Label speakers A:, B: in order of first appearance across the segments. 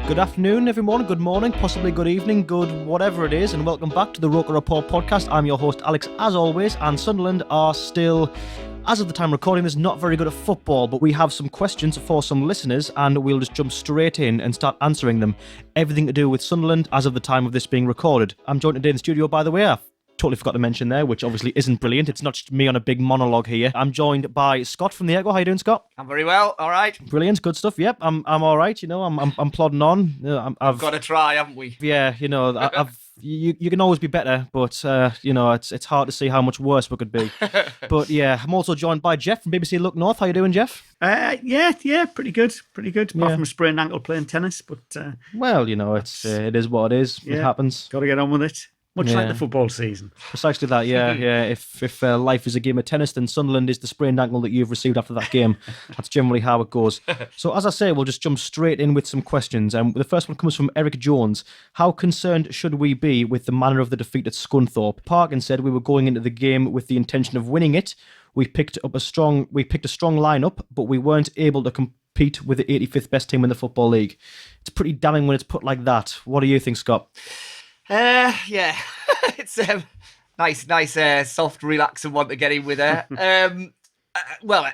A: Good afternoon, everyone. Good morning, possibly good evening, good whatever it is, and welcome back to the ROKER RAPPORT podcast. I'm your host, Alex, as always, and Sunderland are still, as of the time recording this, not very good at football, but we have some questions for some listeners, and we'll just jump straight in and start answering them. Everything to do with Sunderland as of the time of this being recorded. I'm joined today in the studio, by the way. I totally forgot to mention there, which obviously isn't brilliant. It's not just me on a big monologue here. I'm joined by Scott from the Echo. How you doing, Scott?
B: I'm very well. All right.
A: Brilliant, good stuff. Yep, I'm all right. You know, I'm plodding on.
B: I've got to try, haven't we?
A: Yeah, you know, you can always be better, but you know, it's hard to see how much worse we could be. But yeah, I'm also joined by Jeff from BBC Look North. How you doing, Jeff?
C: Yeah, pretty good. Apart from a sprained ankle playing tennis, but
A: well, you know, it is what it is.
C: Yeah,
A: it happens.
C: Got to get on with it. Much like the football season.
A: Precisely that, yeah. If life is a game of tennis, then Sunderland is the sprained ankle that you've received after that game. That's generally how it goes. So as I say, we'll just jump straight in with some questions. The first one comes from Eric Jones. How concerned should we be with the manner of the defeat at Scunthorpe? Parkin said we were going into the game with the intention of winning it. We picked a strong lineup, but we weren't able to compete with the 85th best team in the Football League. It's pretty damning when it's put like that. What do you think, Scott?
B: Yeah, it's nice, soft, relaxing one to get in with there. Well,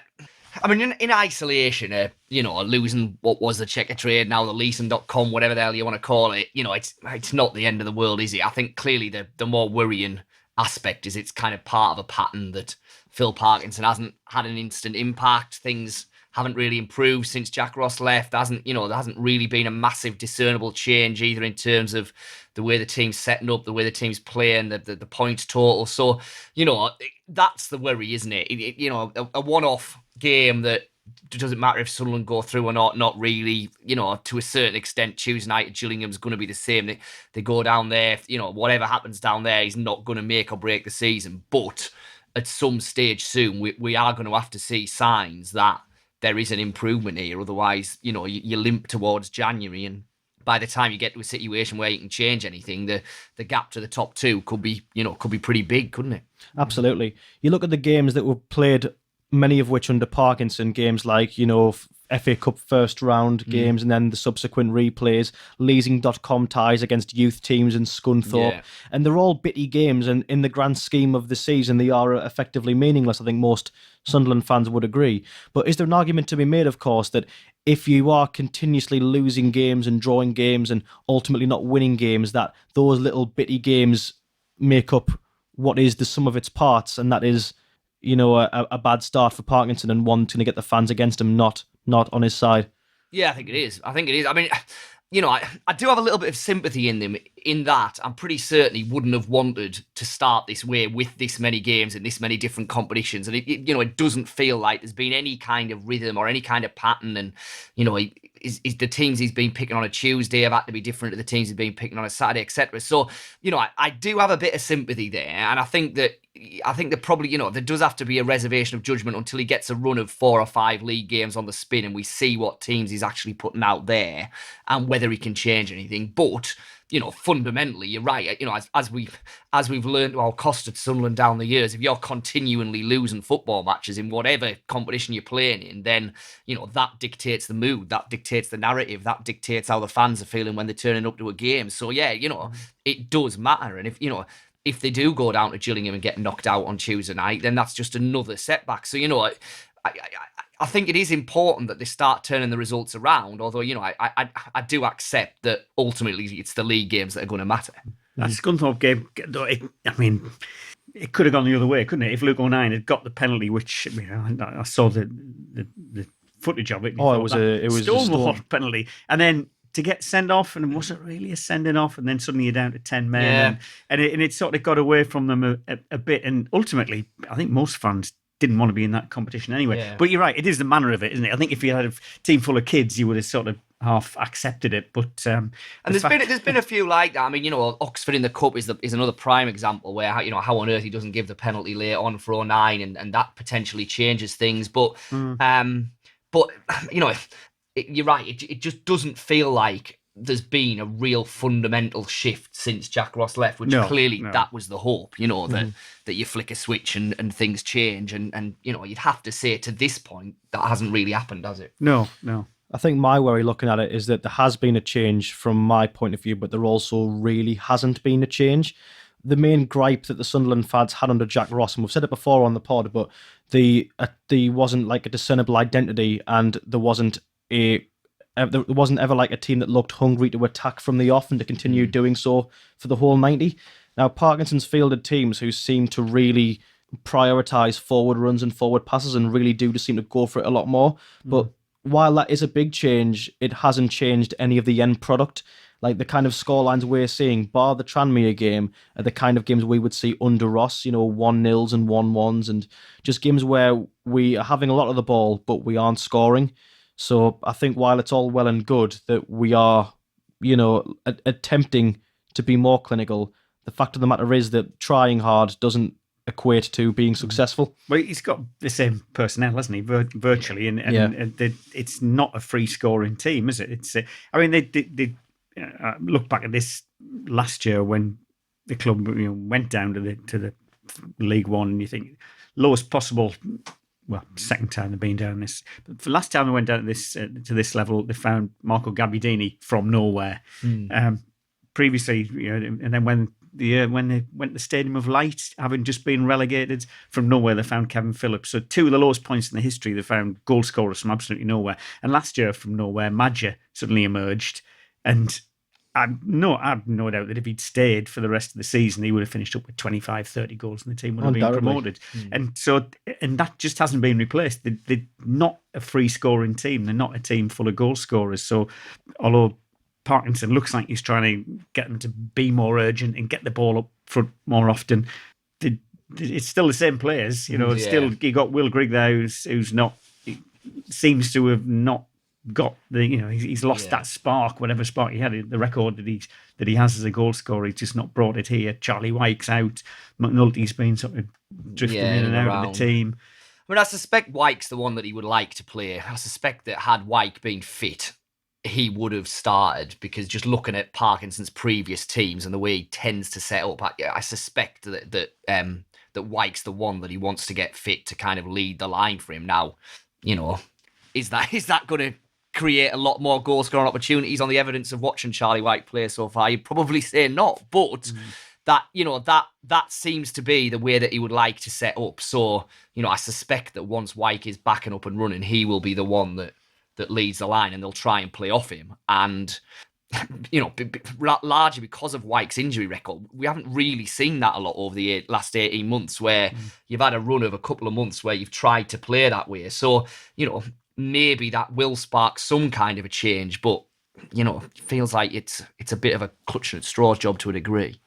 B: I mean, in isolation, you know, losing what was the Checker Trade, now the Leeson.com, whatever the hell you want to call it, you know, it's not the end of the world, is it? I think clearly the more worrying aspect is it's kind of part of a pattern that Phil Parkinson hasn't had an instant impact. Things haven't really improved since Jack Ross left. There hasn't really been a massive discernible change either in terms of the way the team's setting up, the way the team's playing, the points total. So, you know, that's the worry, isn't it? You know, a one-off game that doesn't matter if Sunderland go through or not really, you know, to a certain extent, Tuesday night at Gillingham's going to be the same. They go down there, you know, whatever happens down there is not going to make or break the season. But at some stage soon, we are going to have to see signs that there is an improvement here. Otherwise, you know, you limp towards January, and by the time you get to a situation where you can change anything, the gap to the top two could be pretty big, couldn't it?
A: Absolutely. You look at the games that were played, many of which under Parkinson, games like, you know, FA Cup first round games and then the subsequent replays, leasing.com ties against youth teams in Scunthorpe. Yeah. And they're all bitty games, and in the grand scheme of the season, they are effectively meaningless. I think most Sunderland fans would agree. But is there an argument to be made, of course, that if you are continuously losing games and drawing games and ultimately not winning games, that those little bitty games make up what is the sum of its parts, and that is, you know, a bad start for Parkinson and one to get the fans against him, not on his side?
B: Yeah, I think it is. I mean, you know, I do have a little bit of sympathy in them in that I'm pretty certain he wouldn't have wanted to start this way with this many games and this many different competitions. And, you know, it doesn't feel like there's been any kind of rhythm or any kind of pattern. And, you know, the teams he's been picking on a Tuesday have had to be different to the teams he's been picking on a Saturday, etc. So, you know, I do have a bit of sympathy there. And I think that probably, you know, there does have to be a reservation of judgment until he gets a run of 4 or 5 league games on the spin and we see what teams he's actually putting out there and whether he can change anything. But, you know, fundamentally, you're right. You know, as we've learned to our cost at Sunderland down the years, if you're continually losing football matches in whatever competition you're playing in, then, you know, that dictates the mood, that dictates the narrative, that dictates how the fans are feeling when they're turning up to a game. So, yeah, you know, it does matter. And if they do go down to Gillingham and get knocked out on Tuesday night, then that's just another setback. So, you know, I think it is important that they start turning the results around, although, you know, I do accept that ultimately it's the league games that are going to matter.
C: That Scunthorpe game, I mean, it could have gone the other way, couldn't it? If Luke O'Nien had got the penalty, which, I mean, I saw the footage of it.
A: Oh, it was a
C: stonewall penalty. And then to get sent off, and was it really a sending off? And then suddenly you're down to 10 men. Yeah. And it sort of got away from them a bit. And ultimately, I think most fans didn't want to be in that competition anyway. Yeah. But you're right, it is the manner of it, isn't it? I think if you had a team full of kids, you would have sort of half accepted it. But
B: and there's been a few like that. I mean, you know, Oxford in the Cup is another prime example where, you know, how on earth he doesn't give the penalty late on for O'Nien, and that potentially changes things. But you know, you're right. It just doesn't feel like there's been a real fundamental shift since Jack Ross left, which clearly that was the hope, you know, that you flick a switch and things change. And, you know, you'd have to say to this point, that hasn't really happened, has it?
C: No.
A: I think my worry looking at it is that there has been a change from my point of view, but there also really hasn't been a change. The main gripe that the Sunderland fans had under Jack Ross, and we've said it before on the pod, but there wasn't like a discernible identity, and there wasn't ever like a team that looked hungry to attack from the off and to continue doing so for the whole 90. Now, Parkinson's fielded teams who seem to really prioritise forward runs and forward passes and really do just seem to go for it a lot more. But while that is a big change, it hasn't changed any of the end product. Like the kind of scorelines we're seeing, bar the Tranmere game, are the kind of games we would see under Ross, 1-0s and 1-1s, and just games where we are having a lot of the ball, but we aren't scoring. So I think while it's all well and good that we are, attempting to be more clinical, the fact of the matter is that trying hard doesn't equate to being successful.
C: Well, he's got the same personnel, hasn't he? Virtually, and it's not a free scoring team, is it? It's. They look back at this last year when the club went down to the League One, and you think lowest possible. Well, second time they've been down this. But the last time they went down to this level, they found Marco Gabbiadini from nowhere. Previously, and then when they went to the Stadium of Light, having just been relegated from nowhere, they found Kevin Phillips. So two of the lowest points in the history, they found goal scorers from absolutely nowhere. And last year, from nowhere, Madja suddenly emerged, and I've no doubt that if he'd stayed for the rest of the season, he would have finished up with 25, 30 goals and the team would have been promoted. And that just hasn't been replaced. They're not a free scoring team. They're not a team full of goal scorers. So although Parkinson looks like he's trying to get them to be more urgent and get the ball up front more often, it's still the same players. Still you got Will Grigg there who's not, seems to have not got he's lost that spark, whatever spark he had, the record that he has as a goal scorer. He's just not brought it here. Charlie Wyke's out. McNulty's been sort of drifting in and out of the team.
B: I mean, I suspect Wyke's the one that he would like to play. I suspect that had Wyke been fit, he would have started, because just looking at Parkinson's previous teams and the way he tends to set up, I suspect that Wyke's the one that he wants to get fit to kind of lead the line for him. Now, is that going to create a lot more goal scoring opportunities on the evidence of watching Charlie Wyke play so far? You'd probably say not, but that seems to be the way that he would like to set up. So, I suspect that once Wyke is back and up and running, he will be the one that leads the line, and they'll try and play off him. And, largely because of Wyke's injury record, we haven't really seen that a lot over the last 18 months, where you've had a run of a couple of months where you've tried to play that way. So, maybe that will spark some kind of a change, but it feels like it's a bit of a clutching at straws job to a degree.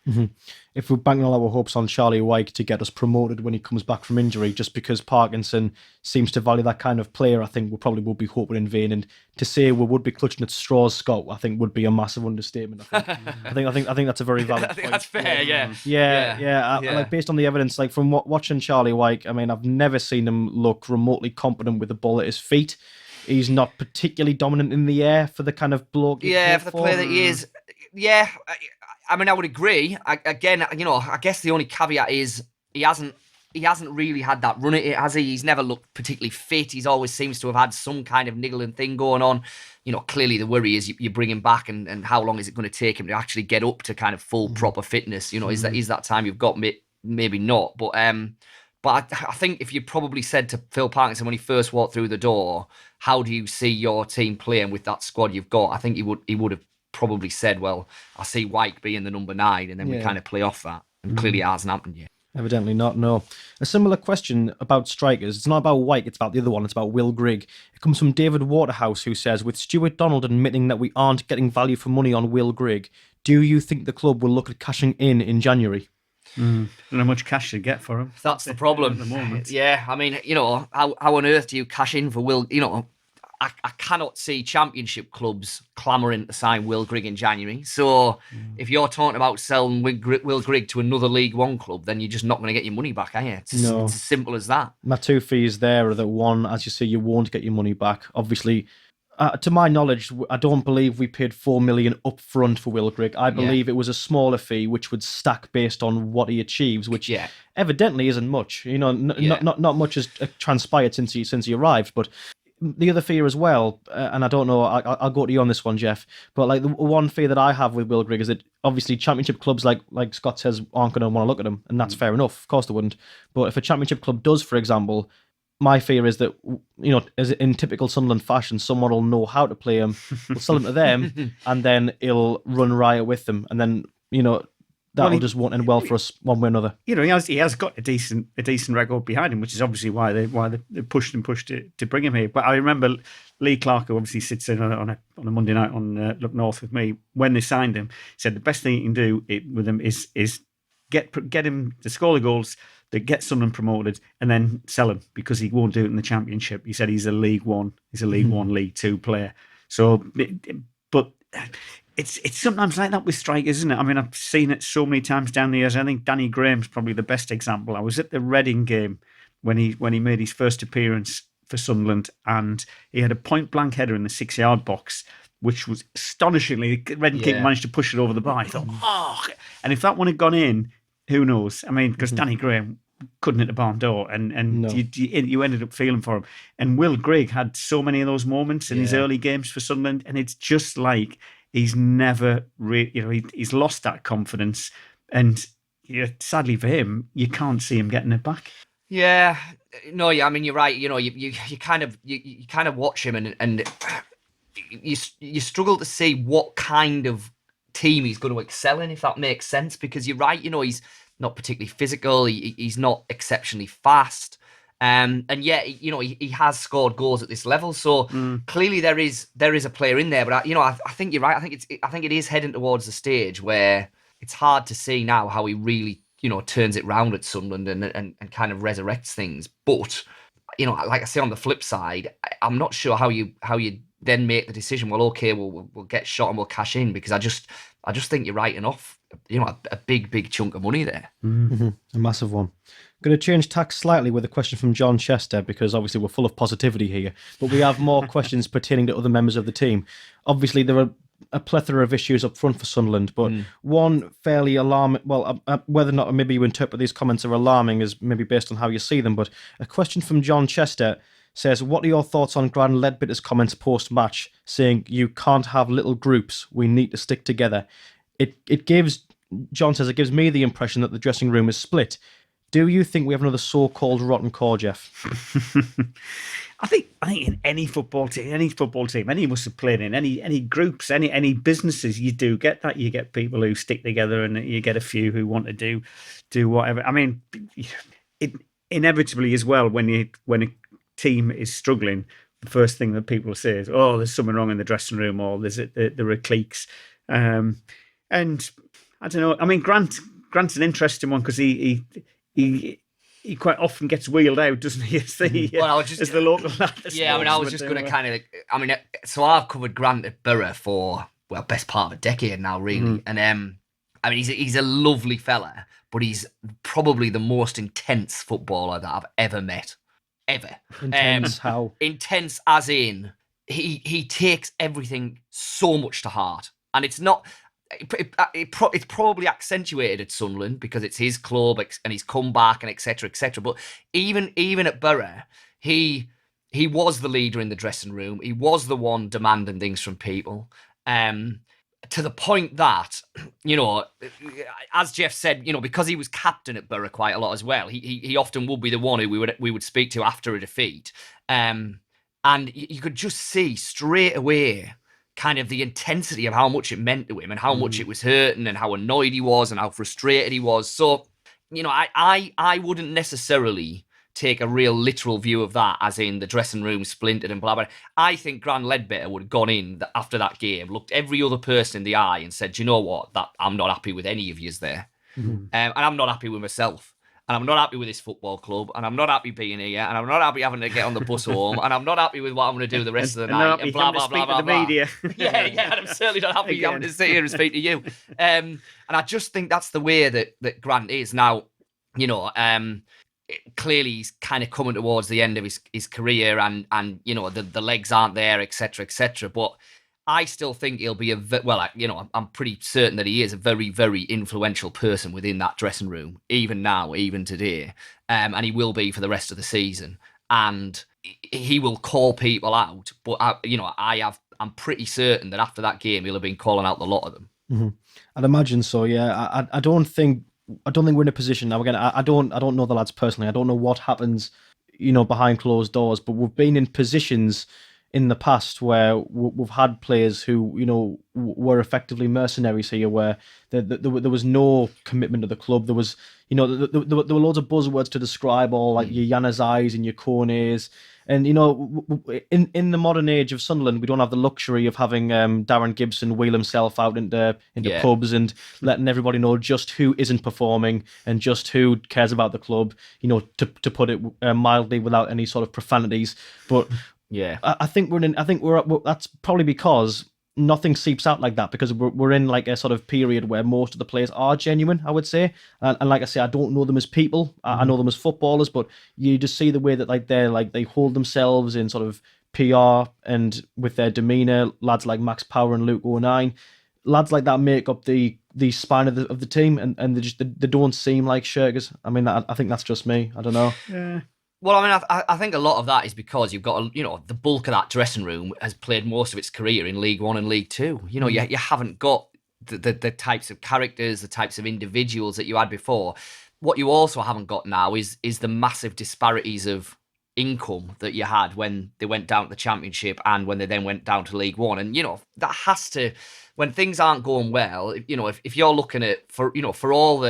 B: If
A: we're banking all our hopes on Charlie Wyke to get us promoted when he comes back from injury, just because Parkinson seems to value that kind of player, I think we probably would be hoping in vain. And to say we would be clutching at straws, Scott, I think would be a massive understatement. I think that's a very valid
B: I think
A: point.
B: That's fair, yeah.
A: Yeah. Like based on the evidence, like from watching Charlie Wyke, I mean, I've never seen him look remotely competent with the ball at his feet. He's not particularly dominant in the air for the kind of bloke.
B: Yeah, for the player that he is. Yeah, I mean, I would agree. I guess the only caveat is he hasn't really had that run at it, has he? He's never looked particularly fit. He's always seems to have had some kind of niggling thing going on. Clearly the worry is you bring him back, and how long is it going to take him to actually get up to kind of full proper fitness? Is that time you've got? Maybe not, but I think if you probably said to Phil Parkinson when he first walked through the door, how do you see your team playing with that squad you've got? I think he would have probably said, well, I see Wyke being the number 9, and then we kind of play off that. And clearly it hasn't happened yet.
A: Evidently not, no. A similar question about strikers. It's not about Wyke, it's about the other one. It's about Will Grigg. It comes from David Waterhouse, who says, with Stuart Donald admitting that we aren't getting value for money on Will Grigg, do you think the club will look at cashing in January?
C: Don't know how much cash to get for him.
B: That's the problem
C: at the moment.
B: Yeah, I mean, how on earth do you cash in for Will? I cannot see Championship clubs clamouring to sign Will Grigg in January. So if you're talking about selling Will Grigg to another League One club, then you're just not going to get your money back, are you? It's as simple as that.
A: My two fees there are that, one, as you say, you won't get your money back. Obviously, to my knowledge, I don't believe we paid $4 million up front for Will Grigg. I believe it was a smaller fee which would stack based on what he achieves, which evidently isn't much. Not much has transpired since he arrived, but the other fear as well, and I don't know, I'll go to you on this one, Jeff, but like the one fear that I have with Will Grigg is that obviously championship clubs, like Scott says, aren't going to want to look at him, and that's fair enough. Of course they wouldn't. But if a championship club does, for example, my fear is that, as in typical Sunderland fashion, someone will know how to play him, will sell him to them, and then he'll run riot with them, and then that'll just won't end well for us one way or another.
C: He has got a decent record behind him, which is obviously why they pushed to bring him here. But I remember Lee Clark, who obviously sits in on a Monday night on Look North with me, when they signed him, said the best thing you can do with him is get him to score the goals that get Sunderland promoted, and then sell him, because he won't do it in the Championship. He said he's a League One, League Two player. So, but it's sometimes like that with strikers, isn't it? I mean, I've seen it so many times down the years. I think Danny Graham's probably the best example. I was at the Reading game when he made his first appearance for Sunderland, and he had a point blank header in the 6-yard box, which was astonishingly, Reading keeper managed to push it over the bar. I thought, and if that one had gone in, who knows? I mean, because Danny Graham couldn't hit the barn door, and
A: No.
C: you ended up feeling for him. And Will Grigg had so many of those moments in his early games for Sunderland, and it's just like he's never he's lost that confidence, and sadly for him, you can't see him getting it back.
B: Yeah, no, I mean, you're right. You kind of watch him, and you struggle to see what kind of team he's going to excel in, if that makes sense. Because you're right, he's not particularly physical. He's not exceptionally fast. And yet, he has scored goals at this level. So clearly there is a player in there. But I think you're right. I think it is heading towards the stage where it's hard to see now how he really turns it round at Sunderland and kind of resurrects things. But like I say, on the flip side, I'm not sure how you then make the decision. Well, okay, we'll get shot and we'll cash in, because I just think you're writing off a big chunk of money there.
A: Mm-hmm. A massive one. Going to change tack slightly with a question from John Chester, because obviously we're full of positivity here, but we have more questions pertaining to other members of the team. Obviously there are a plethora of issues up front for Sunderland, but one fairly alarming, whether or not maybe you interpret these comments are alarming is maybe based on how you see them, but a question from John Chester says, what are your thoughts on Grant Ledbetter's comments post-match saying, you can't have little groups, we need to stick together? John says, it gives me the impression that the dressing room is split. Do you think we have another so-called rotten core, Jeff?
C: I think in any football team, any of us have played in, any groups, any businesses, you do get that. You get people who stick together, and you get a few who want to do whatever. I mean, it inevitably as well, when a team is struggling, the first thing that people say is, "Oh, there's something wrong in the dressing room," or there are cliques. And I don't know. I mean, Grant's an interesting one, because he quite often gets wheeled out, doesn't he? As the local lad.
B: Yeah, I mean, I was just going to so I've covered Grant at Borough for best part of a decade now, really, and I mean, he's a lovely fella, but he's probably the most intense footballer that I've ever met. Ever.
A: Intense how?
B: Intense as in he takes everything so much to heart, and it's not. It's probably accentuated at Sunderland because it's his club and he's come back and etc. But even at Borough, he was the leader in the dressing room. He was the one demanding things from people. To the point that, as Jeff said, because he was captain at Borough quite a lot as well, he often would be the one who we would speak to after a defeat. And you could just see straight away kind of the intensity of how much it meant to him and how much it was hurting and how annoyed he was and how frustrated he was. So, I wouldn't necessarily take a real literal view of that, as in the dressing room splintered and blah, blah. I think Grant Ledbetter would have gone in after that game, looked every other person in the eye and said, "Do you know what? That I'm not happy with any of yous there. And I'm not happy with myself. And I'm not happy with this football club, and I'm not happy being here, and I'm not happy having to get on the bus home, and I'm not happy with what I'm going to do the rest of the night, and blah, blah, blah, blah, blah.
C: Media.
B: Yeah, and I'm certainly not happy having to sit here and speak to you. And I just think that's the way that Grant is. Now, clearly he's kind of coming towards the end of his career, and the legs aren't there, etc. But I still think he'll be I'm pretty certain that he is a very, very influential person within that dressing room, even now, even today. And he will be for the rest of the season. and he will call people out. But I'm pretty certain that after that game, he'll have been calling out the lot of them.
A: Mm-hmm. I'd imagine so. Yeah, I don't think we're in a position now. Again, I don't know the lads personally. I don't know what happens, behind closed doors. But we've been in positions in the past where we've had players who were effectively mercenaries here, where there was no commitment to the club. There was there were loads of buzzwords to describe all, like your Yanazais and your Kones. And in the modern age of Sunderland, we don't have the luxury of having Darren Gibson wheel himself out into pubs and letting everybody know just who isn't performing and just who cares about the club. To put it mildly, without any sort of profanities. But
B: yeah,
A: I think that's probably because nothing seeps out like that, because we're in like a sort of period where most of the players are genuine, I would say. And like I say, I don't know them as people. I know them as footballers, but you just see the way that they hold themselves in sort of PR and with their demeanour. Lads like Max Power and Luke O'Nien, lads like that make up the spine of the team, and they don't seem like shirkers. I mean, I think that's just me. I don't know.
C: Yeah.
B: Well, I mean, I think a lot of that is because you've got, the bulk of that dressing room has played most of its career in League One and League Two. You haven't got the types of characters, the types of individuals that you had before. What you also haven't got now is the massive disparities of income that you had when they went down to the Championship and when they then went down to League One. And, that has to, when things aren't going well, if you're looking at, for all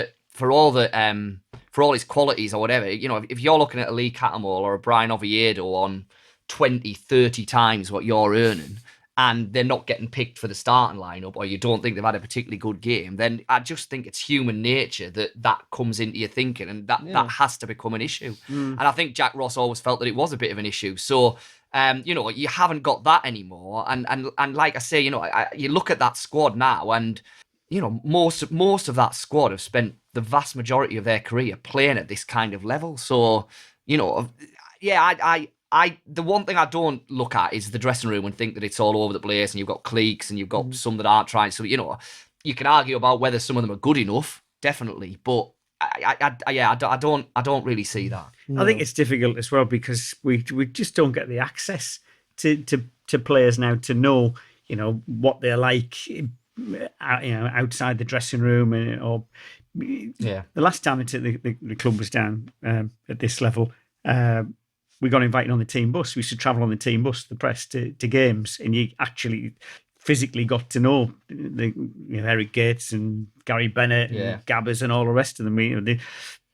B: his qualities or whatever, if you're looking at a Lee Cattermole or a Brian Oviedo on 20, 30 times what you're earning, and they're not getting picked for the starting lineup, or you don't think they've had a particularly good game, then I just think it's human nature that comes into your thinking, and that has to become an issue. And I think Jack Ross always felt that it was a bit of an issue. So, you haven't got that anymore. And like I say, you look at that squad now, and most of that squad have spent the vast majority of their career playing at this kind of level. So, the one thing I don't look at is the dressing room and think that it's all over the place and you've got cliques and you've got some that aren't trying. So, you can argue about whether some of them are good enough, definitely, but I don't really see that.
C: I think it's difficult as well because we just don't get the access to players now to know, what they're like, outside the dressing room, the last time the club was down at this level, we got invited on the team bus. We used to travel on the team bus, the press, to games, and you actually physically got to know Eric Gates and Gary Bennett and Gabbers and all the rest of them.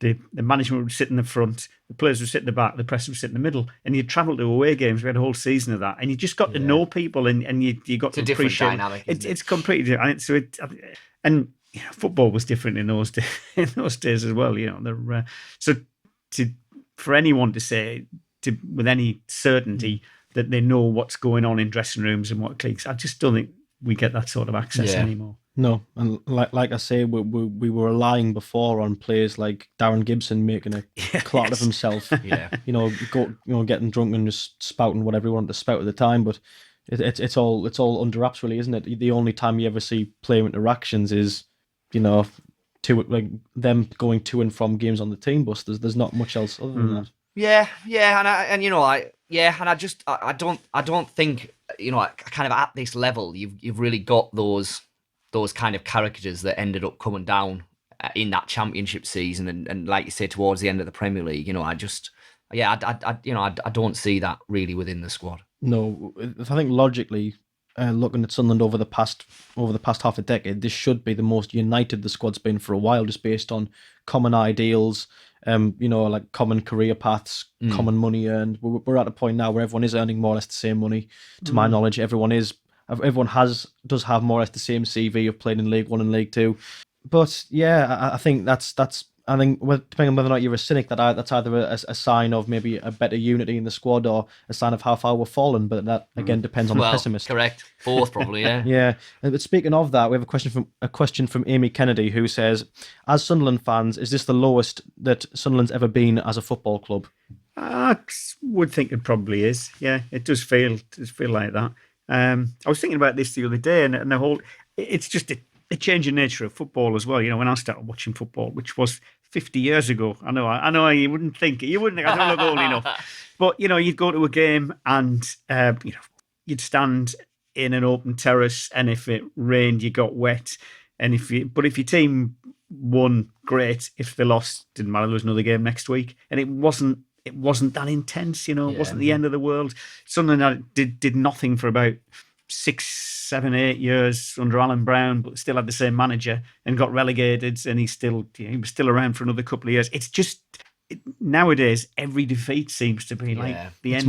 C: The management would sit in the front, the players would sit in the back, the press would sit in the middle, and you'd travel to away games. We had a whole season of that, and you just got to know people, and you got to appreciate
B: dynamic.
C: It's completely different, and football was different in those days as well. For anyone to say with any certainty that they know what's going on in dressing rooms and what cliques, I just don't think we get that sort of access anymore.
A: No, and like I say, we were relying before on players like Darren Gibson making a clot of himself. Getting drunk and just spouting whatever he wanted to spout at the time. But it's all under wraps, really, isn't it? The only time you ever see player interactions is, them going to and from games on the team bus. There's not much else other than that.
B: I don't think kind of at this level you've really got those kind of caricatures that ended up coming down in that Championship season and like you say towards the end of the Premier League. I don't see that really within the squad.
A: No, I think logically, looking at Sunderland over the past half a decade, this should be the most united the squad's been for a while, just based on common ideals. Like common career paths, common money earned. We're at a point now where everyone is earning more or less the same money. To my knowledge, everyone does have more or less the same CV of playing in League One and League Two. But I think that's I think, depending on whether or not you're a cynic, that's either a sign of maybe a better unity in the squad or a sign of how far we've fallen. But that again depends on the pessimist.
B: Correct, both probably, yeah.
A: Yeah. But speaking of that, we have a question from Amy Kennedy, who says, "As Sunderland fans, is this the lowest that Sunderland's ever been as a football club?"
C: I would think it probably is. Yeah, it does feel like that. I was thinking about this the other day, and the whole it's just the changing nature of football as well. You know, when I started watching football, which was 50 years ago, I know you wouldn't think it. You wouldn't think I don't look old enough. But, you know, you'd go to a game and, you know, you'd stand in an open terrace, and if it rained, you got wet. And if your team won, great. If they lost, didn't matter. There was another game next week, and it wasn't that intense. You know, it wasn't the end of the world. Sunderland did nothing for about 6, 7, 8 years under Alan Brown, but still had the same manager and got relegated. And he was still around for another couple of years. It's just. Nowadays, every defeat seems to be like the end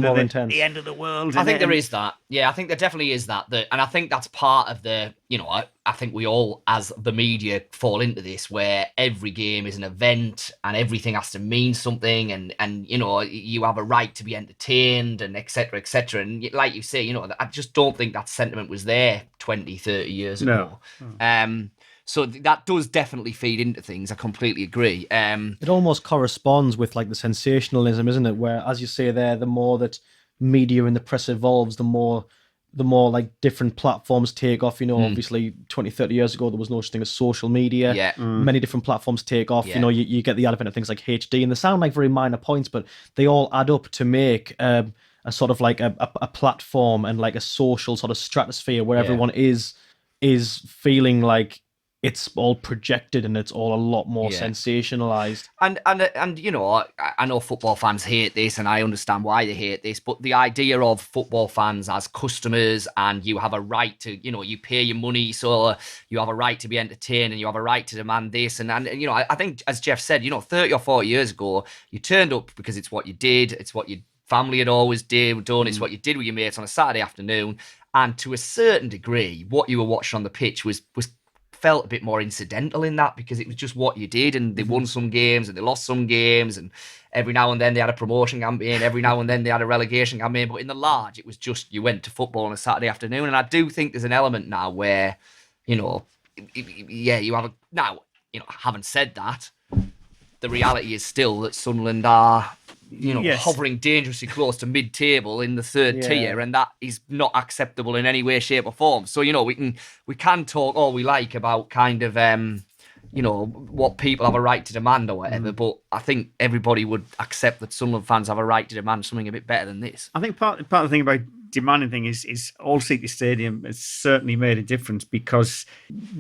C: of the world.
B: I think there is that. Yeah, I think there definitely is that. And I think that's part of the, you know, I think we all, as the media, fall into this where every game is an event and everything has to mean something, and you know, you have a right to be entertained, and et cetera, et cetera. And like you say, you know, I just don't think that sentiment was there 20, 30 years ago. So that does definitely feed into things. I completely agree.
A: It almost corresponds with like the sensationalism, isn't it? Where, as you say there, the more that media and the press evolves, the more like different platforms take off. You know, obviously 20, 30 years ago, there was no such thing as social media.
B: Yeah.
A: Many different platforms take off. You know, you get the advent of things like HD, and they sound like very minor points, but they all add up to make a sort of like a platform and like a social sort of stratosphere where everyone is feeling like it's all projected and it's all a lot more sensationalized.
B: And you know, I know football fans hate this, and I understand why they hate this, but the idea of football fans as customers, and you have a right to, you know, you pay your money, so you have a right to be entertained, and you have a right to demand this. And you know, I think, as Jeff said, you know, 30 or 40 years ago, you turned up because it's what you did, it's what your family had always done, it's what you did with your mates on a Saturday afternoon. And to a certain degree, what you were watching on the pitch was felt a bit more incidental in that, because it was just what you did, and they won some games and they lost some games, and every now and then they had a promotion campaign, every now and then they had a relegation campaign, but in the large it was just you went to football on a Saturday afternoon. And I do think there's an element now where, you know, you have now, you know, having said that, the reality is still that Sunderland are, you know, hovering dangerously close to mid-table in the third tier, and that is not acceptable in any way, shape, or form. So, you know, we can talk all we like about kind of, you know, what people have a right to demand or whatever, but I think everybody would accept that Sunderland fans have a right to demand something a bit better than this.
C: I think part of the thing about demanding thing is All-Seater Stadium has certainly made a difference, because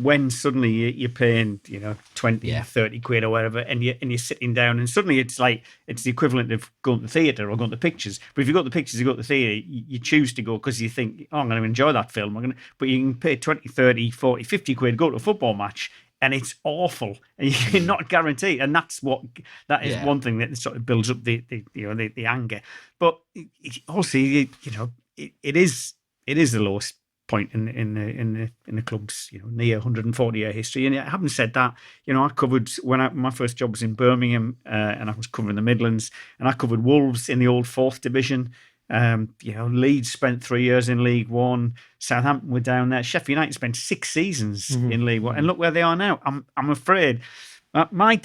C: when suddenly you're paying, you know, 20, 30 quid or whatever, and you're sitting down, and suddenly it's like it's the equivalent of going to the theatre or going to the pictures. But if you go to the pictures, you go to the theatre, you choose to go because you think, oh, I'm going to enjoy that film. But you can pay 20, 30, 40, 50 quid, go to a football match, and it's awful, and you're not guaranteed. And that is one thing that sort of builds up the anger. But also, you know, it is the lowest point in the club's, you know, near 140-year history. And having said that, you know, I covered my first job was in Birmingham, and I was covering the Midlands, and I covered Wolves in the old 4th division. You know, Leeds spent 3 years in League One. Southampton were down there. Sheffield United spent 6 seasons in League One, and look where they are now. I'm afraid. My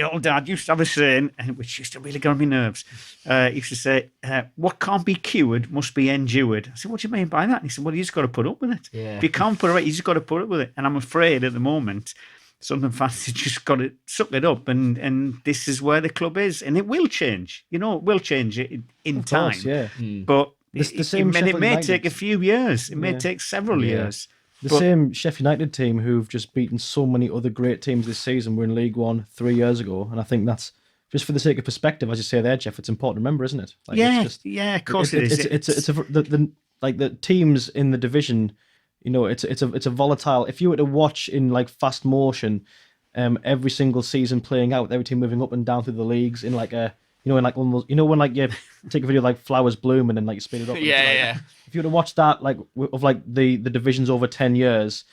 C: old dad, used to have a saying, which used to really get on my nerves. He used to say, "What can't be cured must be endured." I said, "What do you mean by that?" And he said, "Well, you just got to put up with it. If you can't put it right, you just got to put up with it." And I'm afraid at the moment, Sunderland fans have just got to suck it up, and this is where the club is, and it will change. You know, it will change in time. But it may take a few years. It may take several years.
A: The same Sheffield United team who've just beaten so many other great teams this season were in League One 3 years ago, and I think that's just for the sake of perspective, as you say there, Jeff. It's important to remember, isn't it? Like,
C: of course it is.
A: It's the teams in the division. You know, it's a volatile. If you were to watch in like fast motion, every single season playing out, with every team moving up and down through the leagues in like a. You know, in like one of those, you know, when like you take a video of like flowers bloom and then like you speed it up. If you were to watch that like of like the divisions over 10 years,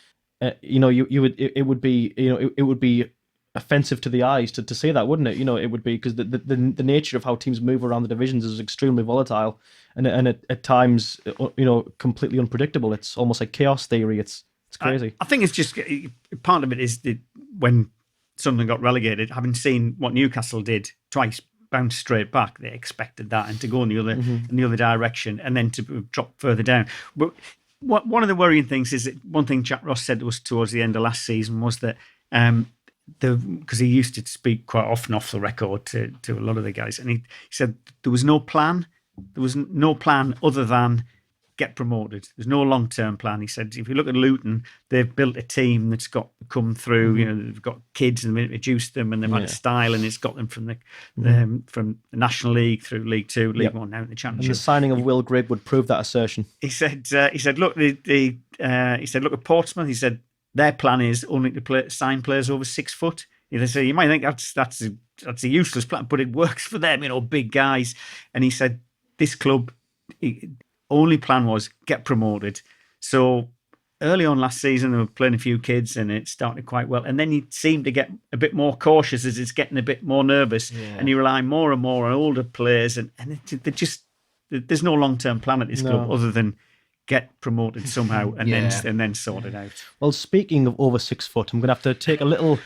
A: you know, it would be offensive to the eyes to say that, wouldn't it? You know, it would be, because the nature of how teams move around the divisions is extremely volatile and at times, you know, completely unpredictable. It's almost like chaos theory. It's crazy.
C: I think it's just part of it is when Sunderland got relegated, having seen what Newcastle did twice. Bounce straight back. They expected that, and to go in the other direction, and then to drop further down. But one of the worrying things is that one thing Jack Ross said to us towards the end of last season was that because he used to speak quite often off the record to a lot of the guys, and he said there was no plan. There was no plan other than get promoted. There's no long-term plan. He said, if you look at Luton, they've built a team that's got come through. You know, they've got kids and they've introduced them, and they've had a style, and it's got them from the National League through League Two, League One, now in the Championship.
A: And the signing of Will Grigg would prove that assertion.
C: He said, look, look at Portsmouth. He said their plan is only to sign players over 6 foot. So you might think that's a useless plan, but it works for them. You know, big guys. And he said this club. Only plan was get promoted. So early on last season, they were playing a few kids and it started quite well. And then he seemed to get a bit more cautious as it's getting a bit more nervous. Yeah. And he relied more and more on older players. And there's no long-term plan at this club other than get promoted somehow and then sort it out.
A: Well, speaking of over 6 foot, I'm going to have to take a little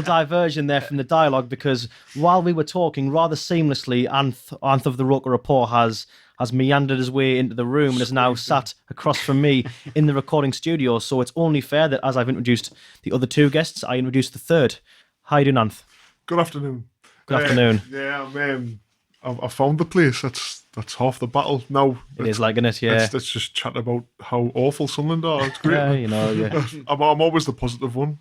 A: diversion there from the dialogue, because while we were talking rather seamlessly, Anth of the Roker Report has meandered his way into the room and is now sat across from me in the recording studio. So it's only fair that as I've introduced the other two guests, I introduce the third. How you doing, Anth?
D: Good afternoon.
A: Good afternoon.
D: Yeah, I found the place. That's half the battle now.
A: It is like, innit? Yeah.
D: Let's just chat about how awful Sunderland are. It's great.
A: Yeah, you know. Yeah.
D: I'm always the positive one.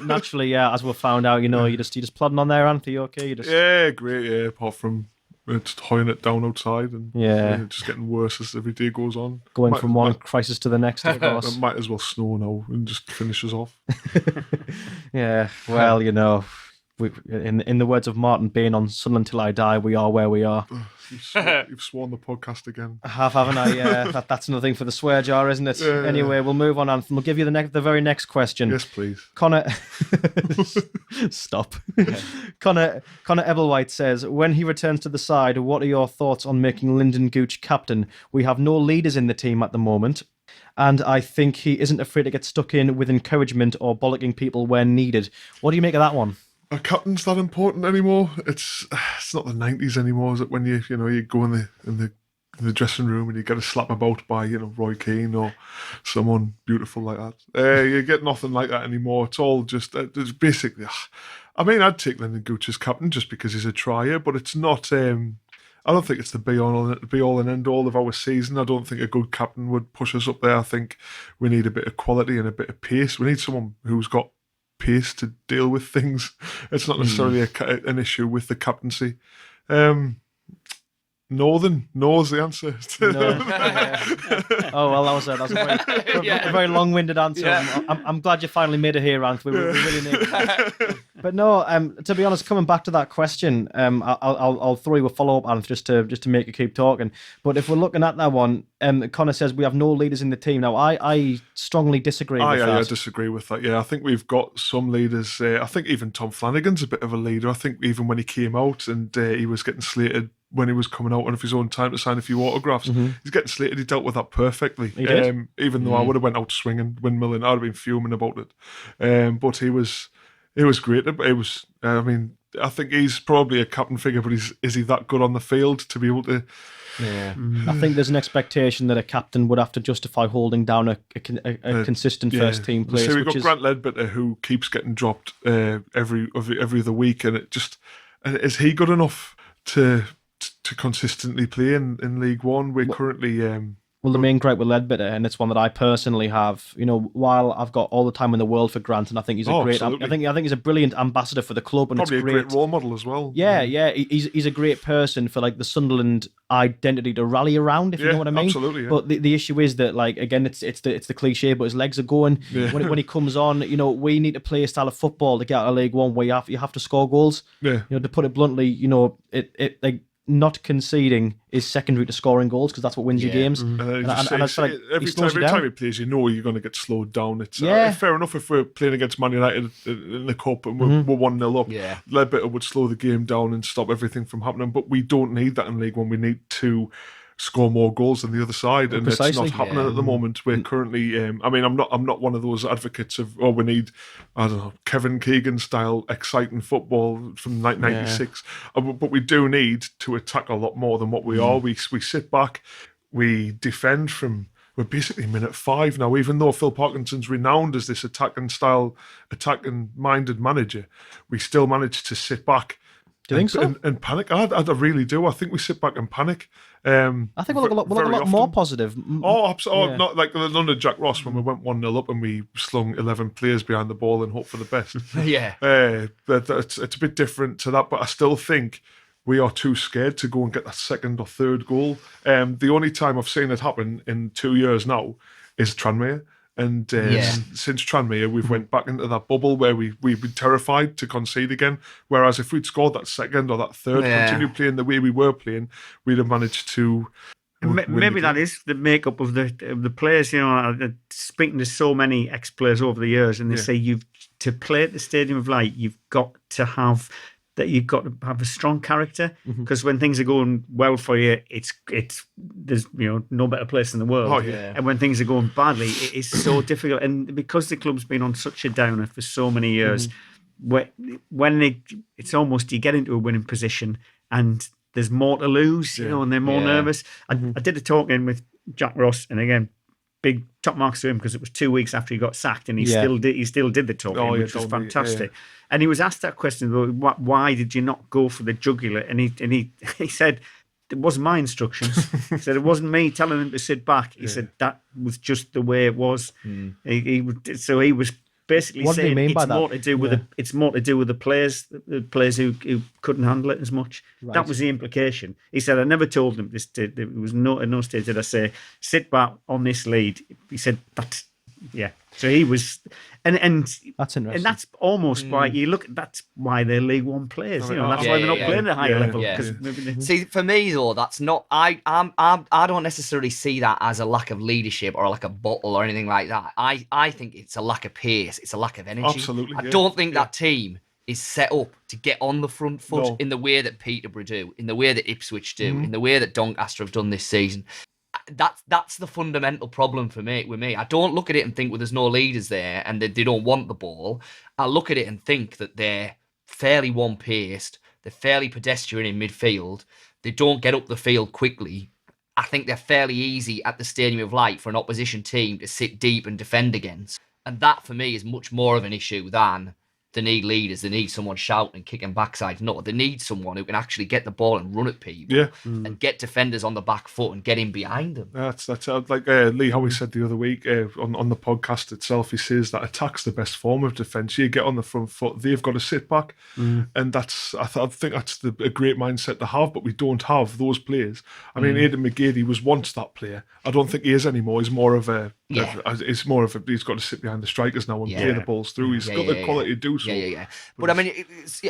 A: Naturally, yeah. As we found out, you know, you just plodding on there, Anth. You okay?
D: Yeah, great. Yeah, apart from just hoying it down outside and just getting worse as every day goes on.
A: Going from one crisis to the next, of course.
D: It might as well snow now and just finish us off.
A: Yeah. Well, you know. In the words of Martin Bain on Sunderland Till I Die, we are where we are.
D: You've sworn the podcast again.
A: I have, haven't I? Yeah, that's another thing for the swear jar, isn't it? Anyway, we'll move on, Anthony. We'll give you the very next question.
D: Yes, please.
A: Connor, stop. Connor Ebelwhite says, when he returns to the side, what are your thoughts on making Lyndon Gooch captain? We have no leaders in the team at the moment, and I think he isn't afraid to get stuck in with encouragement or bollocking people when needed. What do you make of that one?
D: Are captains that important anymore? It's not the 90s anymore, is it? When you go in the dressing room and you get a slap about by Roy Keane or someone beautiful like that. You get nothing like that anymore. It's all just it's basically. I mean, I'd take Lyndon Gooch as captain just because he's a trier, but it's not. I don't think it's the be all and end all of our season. I don't think a good captain would push us up there. I think we need a bit of quality and a bit of pace. We need someone who's got pace to deal with things. It's not necessarily an issue with the captaincy. Northern, no is the answer.
A: No. Oh well, that was a very long-winded answer. Yeah. I'm glad you finally made it here, Ant. We really need it. But no, to be honest, coming back to that question, I'll throw you a follow-up, Ant, just to make you keep talking. But if we're looking at that one, Connor says we have no leaders in the team. Now, I strongly disagree with that.
D: I disagree with that. Yeah, I think we've got some leaders. I think even Tom Flanagan's a bit of a leader. I think even when he came out and he was getting slated when he was coming out of his own time to sign a few autographs, he's getting slated. He dealt with that perfectly.
A: He did.
D: Even though I would have went out swinging, windmilling, I'd have been fuming about it. But he was great. It was. I mean, I think he's probably a captain figure, but is he that good on the field to be able to?
A: Yeah, I think there's an expectation that a captain would have to justify holding down a consistent first team place.
D: So we've got Grant Ledbetter, who keeps getting dropped every other week, and is he good enough to consistently play in League One? We're currently.
A: Well, the main gripe with Ledbetter, and it's one that I personally have, while I've got all the time in the world for Grant, and I think he's a great, I think he's a brilliant ambassador for the club, and
D: probably
A: it's
D: a great role model as well.
A: Yeah, he's a great person for like the Sunderland identity to rally around, if you know what I mean.
D: Absolutely. Yeah.
A: But the issue is that, like, again, it's the cliche, but his legs are going. Yeah. When he comes on, we need to play a style of football to get out of League One where you have to score goals.
D: Yeah.
A: To put it bluntly, it like. Not conceding is secondary to scoring goals because that's what wins you games.
D: Every time he plays, you're going to get slowed down. It's fair enough if we're playing against Man United in the Cup and we're 1-0 up.
B: Yeah.
D: Ledbetter would slow the game down and stop everything from happening. But we don't need that in League One. We need to score more goals than the other side, and it's not happening at the moment. We're currently, I'm not one of those advocates of we need, I don't know, Kevin Keegan style exciting football from 1996, but we do need to attack a lot more than what we are. We sit back, we defend from we're basically minute 5 now. Even though Phil Parkinson's renowned as this attacking-minded manager, we still manage to sit back.
A: Do you think so?
D: And panic. I really do. I think we sit back and panic.
A: I think we'll look a lot more positive.
D: Absolutely. Not like under Jack Ross when we went 1-0 up and we slung 11 players behind the ball and hope for the best.
B: Yeah.
D: It's a bit different to that, but I still think we are too scared to go and get that second or third goal. The only time I've seen it happen in 2 years now is Tranmere. And since Tranmere, we've went back into that bubble where we've been terrified to concede again. Whereas if we'd scored that second or that third, continue playing the way we were playing, we'd have managed to.
C: Maybe that is the makeup of the players. You know, speaking to so many ex-players over the years, and they say to play at the Stadium of Light, you've got to have a strong character, because when things are going well for you, it's there's no better place in the world.
D: Oh, yeah.
C: And when things are going badly, it is so difficult. And because the club's been on such a downer for so many years, it's almost you get into a winning position and there's more to lose, and they're more nervous. I did a talk in with Jack Ross, and again, big top marks to him because it was 2 weeks after he got sacked, and he still did the talking, which was fantastic. And he was asked that question, why did you not go for the jugular? And he said, it wasn't my instructions. He said, it wasn't me telling him to sit back. He said, that was just the way it was. He was basically saying it's more to do with it's more to do with the players who couldn't handle it as much. Right. That was the implication. He said, I never told him this. There was at no stage did I say, sit back on this lead. He said, So he was, and
A: that's interesting.
C: And that's almost why you look. That's why they're League One players. That's why they're not playing at a higher level.
B: See, for me though, that's not. I don't necessarily see that as a lack of leadership or like a bottle or anything like that. I think it's a lack of pace. It's a lack of energy.
D: Absolutely.
B: I don't think that team is set up to get on the front foot in the way that Peterborough do, in the way that Ipswich do, in the way that Doncaster have done this season. That's the fundamental problem for me. With me, I don't look at it and think, well, there's no leaders there and they don't want the ball. I look at it and think that they're fairly one-paced, they're fairly pedestrian in midfield, they don't get up the field quickly. I think they're fairly easy at the Stadium of Light for an opposition team to sit deep and defend against. And that, for me, is much more of an issue than they need leaders. They need someone shouting and kicking backside. No, they need someone who can actually get the ball and run at people and get defenders on the back foot and get in behind them.
D: That's like Lee Howie said the other week on the podcast itself. He says that attack's the best form of defence. You get on the front foot, they've got to sit back, and that's I think that's a great mindset to have. But we don't have those players. I mean, Aiden McGeady was once that player. I don't think he is anymore. He's more of a he's got to sit behind the strikers now and play the balls through. He's got the quality to do so.
B: But I mean, it's,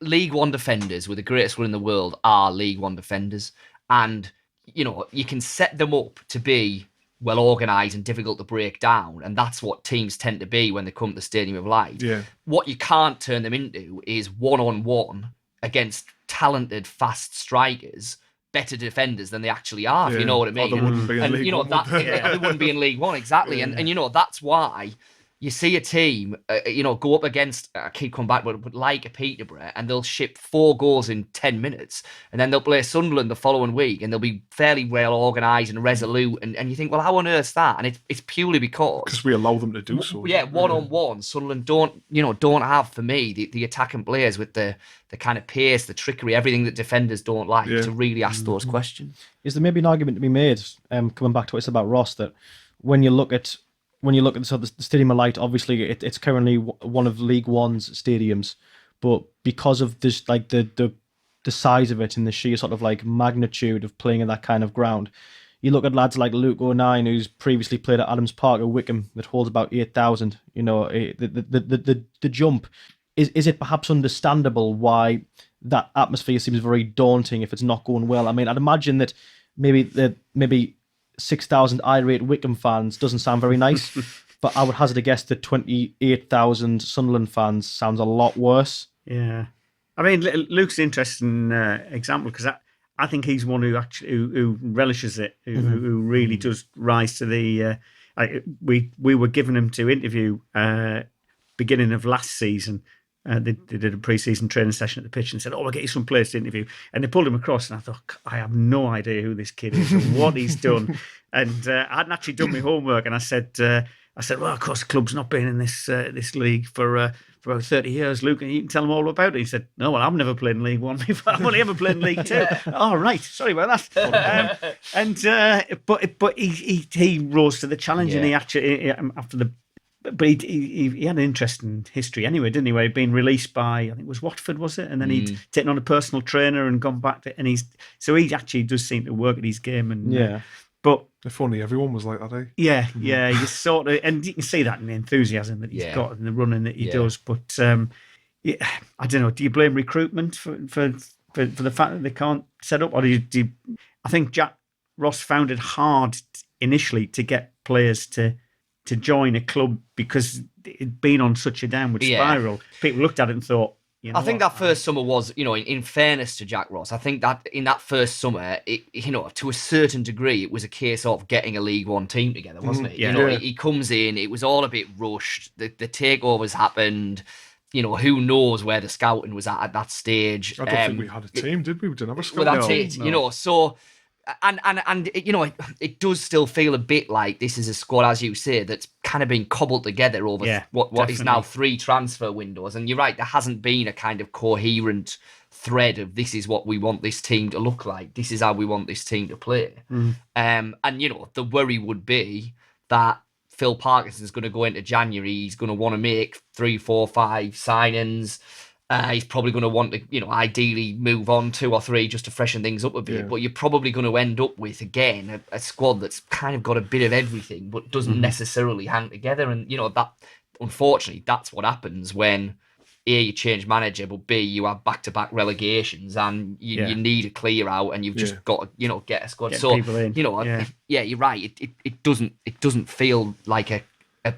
B: League One defenders with the greatest one in the world are League One defenders, and you can set them up to be well organised and difficult to break down, and that's what teams tend to be when they come to the Stadium of Light. What you can't turn them into is one-on-one against talented, fast strikers, better defenders than they actually are, if you know what I mean.
D: They wouldn't be in League One.
B: They wouldn't be in League One, exactly. And that's why you see a team, go up against, I keep coming back, but like a Peterborough, and they'll ship 4 goals in 10 minutes, and then they'll play Sunderland the following week, and they'll be fairly well organised and resolute, and you think, well, how on earth's that? And it's purely because
D: we allow them to do so.
B: One-on-one, Sunderland don't have, for me, the attacking players with the kind of pace, the trickery, everything that defenders don't like to really ask those questions.
A: Is there maybe an argument to be made, coming back to what it's about Ross, that when you look at the Stadium of Light, obviously it's currently one of League One's stadiums, but because of this, like the size of it and the sheer sort of like magnitude of playing in that kind of ground, you look at lads like Luke O'Nien, who's previously played at Adams Park at Wickham, that holds about 8,000. The jump is it perhaps understandable why that atmosphere seems very daunting if it's not going well? I mean, I'd imagine that maybe 6,000 irate Wickham fans doesn't sound very nice, but I would hazard a guess that 28,000 Sunderland fans sounds a lot worse.
C: Yeah, I mean, Luke's an interesting example, because I think he's one who relishes it, who really does rise to the. We were given him to interview beginning of last season, They did a pre-season training session at the pitch and said, we'll get you some players to interview. And they pulled him across, and I thought, I have no idea who this kid is or what he's done. And I hadn't actually done my homework, and I said, well, of course, the club's not been in this league for about 30 years, Luke, and you can tell them all about it. He said, no, well, I've never played in League One before. I've only ever played in League Two. Oh, right. Sorry about that. But he rose to the challenge, and he actually, after the... But he had an interesting history anyway, didn't he? Where he'd been released by, I think it was Watford, was it? And then he'd taken on a personal trainer and gone back to... So he actually does seem to work at his game. And but
D: if only everyone was like that, eh?
C: Yeah, you sort of, and you can see that in the enthusiasm that he's got and the running that he does. But I don't know. Do you blame recruitment for the fact that they can't set up, or do you? I think Jack Ross found it hard initially to get players to join a club because it'd been on such a downward spiral. People looked at it and thought,
B: I think that first summer was, in fairness to Jack Ross, I think that in that first summer, to a certain degree, it was a case of getting a League One team together, wasn't it?
C: Yeah.
B: He comes in, it was all a bit rushed. The takeovers happened. Who knows where the scouting was at that stage.
D: I don't think we had a team, did we? We didn't have a squad.
B: Well, that's it.
C: No.
B: So... And it does still feel a bit like this is a squad, as you say, that's kind of been cobbled together over what is now 3 transfer windows. And you're right, there hasn't been a kind of coherent thread of this is what we want this team to look like. This is how we want this team to play. And the worry would be that Phil Parkinson's going to go into January. He's going to want to make 3, 4, 5 signings. He's probably going to want to, ideally move on 2 or 3 just to freshen things up a bit. But you're probably going to end up with, again, a squad that's kind of got a bit of everything, but doesn't necessarily hang together. And, that, unfortunately, that's what happens when, A, you change manager, but B, you have back-to-back relegations and you need a clear out and you've just got to, get a squad.
C: Get
B: so,
C: people in.
B: You're right. It doesn't feel like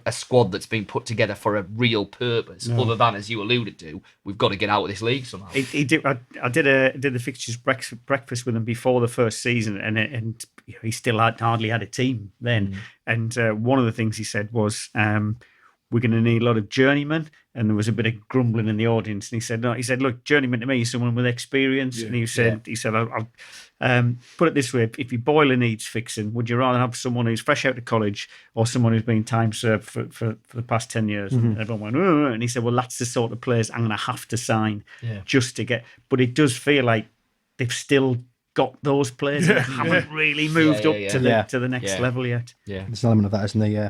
B: a squad that's been put together for a real purpose, other than, as you alluded to, we've got to get out of this league somehow.
C: I did the fixtures breakfast with him before the first season, and he still hardly had a team then. And one of the things he said was, we're going to need a lot of journeymen. And there was a bit of grumbling in the audience. And he said, look, journeyman to me is someone with experience. And he said, I'll put it this way: if your boiler needs fixing, would you rather have someone who's fresh out of college or someone who's been time served for the past 10 years? And everyone went, oh. And he said, well, that's the sort of players I'm going to have to sign just to get. But it does feel like they've still got those players that haven't really moved up to the next level yet.
A: Yeah, there's an element of that, isn't there? Yeah.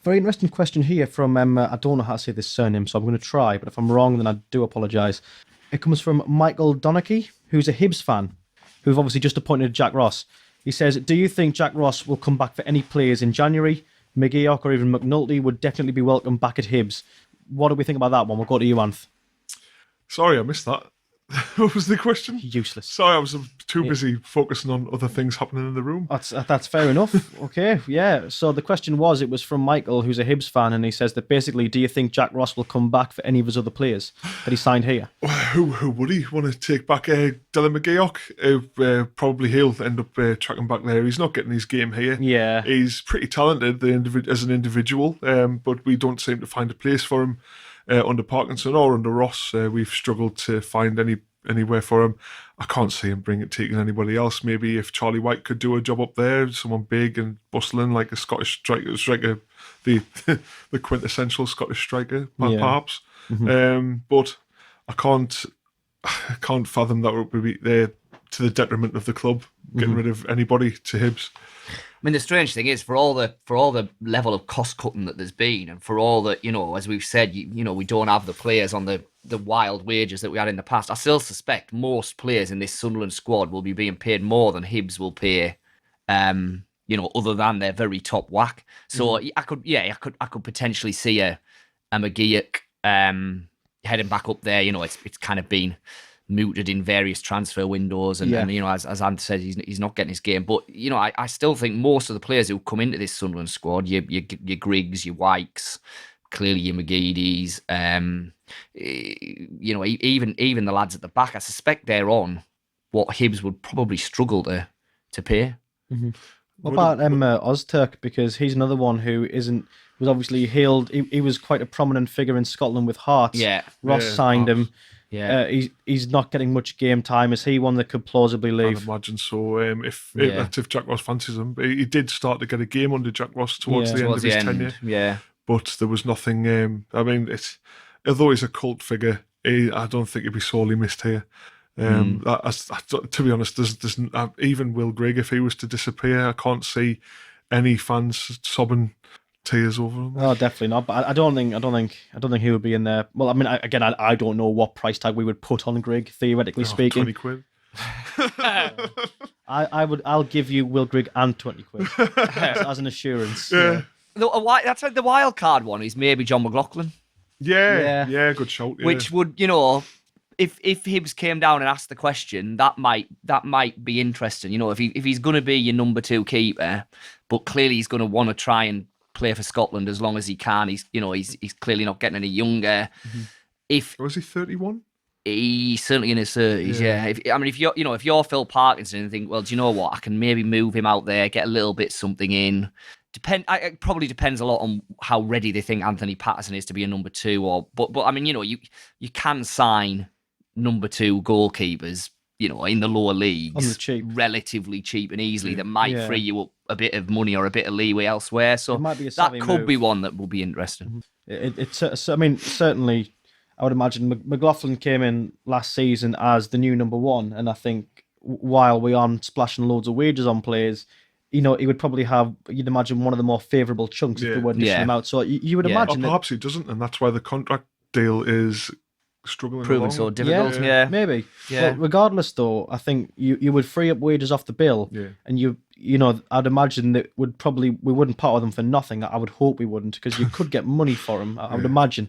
A: Very interesting question here from, I don't know how to say this surname, so I'm going to try, but if I'm wrong, then I do apologise. It comes from Michael Donachie, who's a Hibs fan, who've obviously just appointed Jack Ross. He says, do you think Jack Ross will come back for any players in January? McGeoch or even McNulty would definitely be welcome back at Hibs. What do we think about that one? We'll go to you, Anth.
D: Sorry, I missed that. What was the question?
A: Useless.
D: Sorry, I was too busy focusing on other things happening in the room.
A: That's fair enough. Okay, yeah. So the question was from Michael, who's a Hibs fan, and he says that basically, do you think Jack Ross will come back for any of his other players that he signed here?
D: Who would he want to take back? Dylan McGeoch? Probably he'll end up tracking back there. He's not getting his game here.
A: Yeah.
D: He's pretty talented as an individual, but we don't seem to find a place for him. Under Parkinson or under Ross, we've struggled to find anywhere for him. I can't see him taking anybody else. Maybe if Charlie White could do a job up there, someone big and bustling like a Scottish striker, the quintessential Scottish striker, perhaps. But I can't fathom that would be there to the detriment of the club, getting rid of anybody to Hibs.
B: I mean, the strange thing is, for all the level of cost cutting that there's been, and for all that, as we've said, we don't have the players on the wild wages that we had in the past. I still suspect most players in this Sunderland squad will be being paid more than Hibs will pay, other than their very top whack. So I could potentially see a McGeoch heading back up there. It's kind of been mooted in various transfer windows, and as Andy said, he's not getting his game. But I still think most of the players who come into this Sunderland squad, your Griggs, your Wykes, clearly your McGeadys, even the lads at the back, I suspect they're on what Hibs would probably struggle to pay.
A: What about Ozturk? Because he's another one who was obviously hailed. He was quite a prominent figure in Scotland with Hearts.
B: Yeah.
A: Ross signed him.
B: Yeah.
A: He's not getting much game time. Is he one that could plausibly leave?
D: I'd imagine so. If Jack Ross fancies him, he did start to get a game under Jack Ross towards the end of his tenure.
B: Yeah,
D: but there was nothing. I mean, although he's a cult figure, I don't think he'd be sorely missed here. To be honest, there's even Will Grigg, if he was to disappear, I can't see any fans sobbing tears over him.
A: No, definitely not. But I don't think he would be in there. Well, I mean, I don't know what price tag we would put on Grigg, theoretically speaking.
D: 20 quid.
A: I'll give you Will Grigg and 20 quid as an assurance.
D: Yeah.
B: That's like the wild card one is maybe John McLaughlin.
D: Yeah, good shout. Yeah.
B: Which would, if Hibs came down and asked the question, that might be interesting. If he's going to be your number 2 keeper, but clearly he's going to want to try and play for Scotland as long as he can. He's clearly not getting any younger.
D: Mm-hmm. Was he 31?
B: He's certainly in his 30s. Yeah. If you're Phil Parkinson and think, well, do you know what? I can maybe move him out there, get a little bit something in. It probably depends a lot on how ready they think Anthony Patterson is to be a number 2. But I mean, you can sign number 2 goalkeepers, in the lower leagues,
A: on the cheap,
B: relatively cheap and easily. That might free you up a bit of money or a bit of leeway elsewhere. So
A: it might be
B: that could be one that will be interesting.
A: I mean, certainly, I would imagine McLaughlin came in last season as the new number 1, and I think while we aren't splashing loads of wages on players, he would probably have, you'd imagine, one of the more favourable chunks if they were dishing him out. So you would imagine
D: perhaps he doesn't, and that's why the contract deal is struggling
B: proving
D: along.
B: so difficult. Yeah,
A: maybe.
B: Yeah.
A: But regardless, though, I think you would free up wages off the bill, and I'd imagine that we wouldn't part with them for nothing. I would hope we wouldn't, because you could get money for him. I would imagine.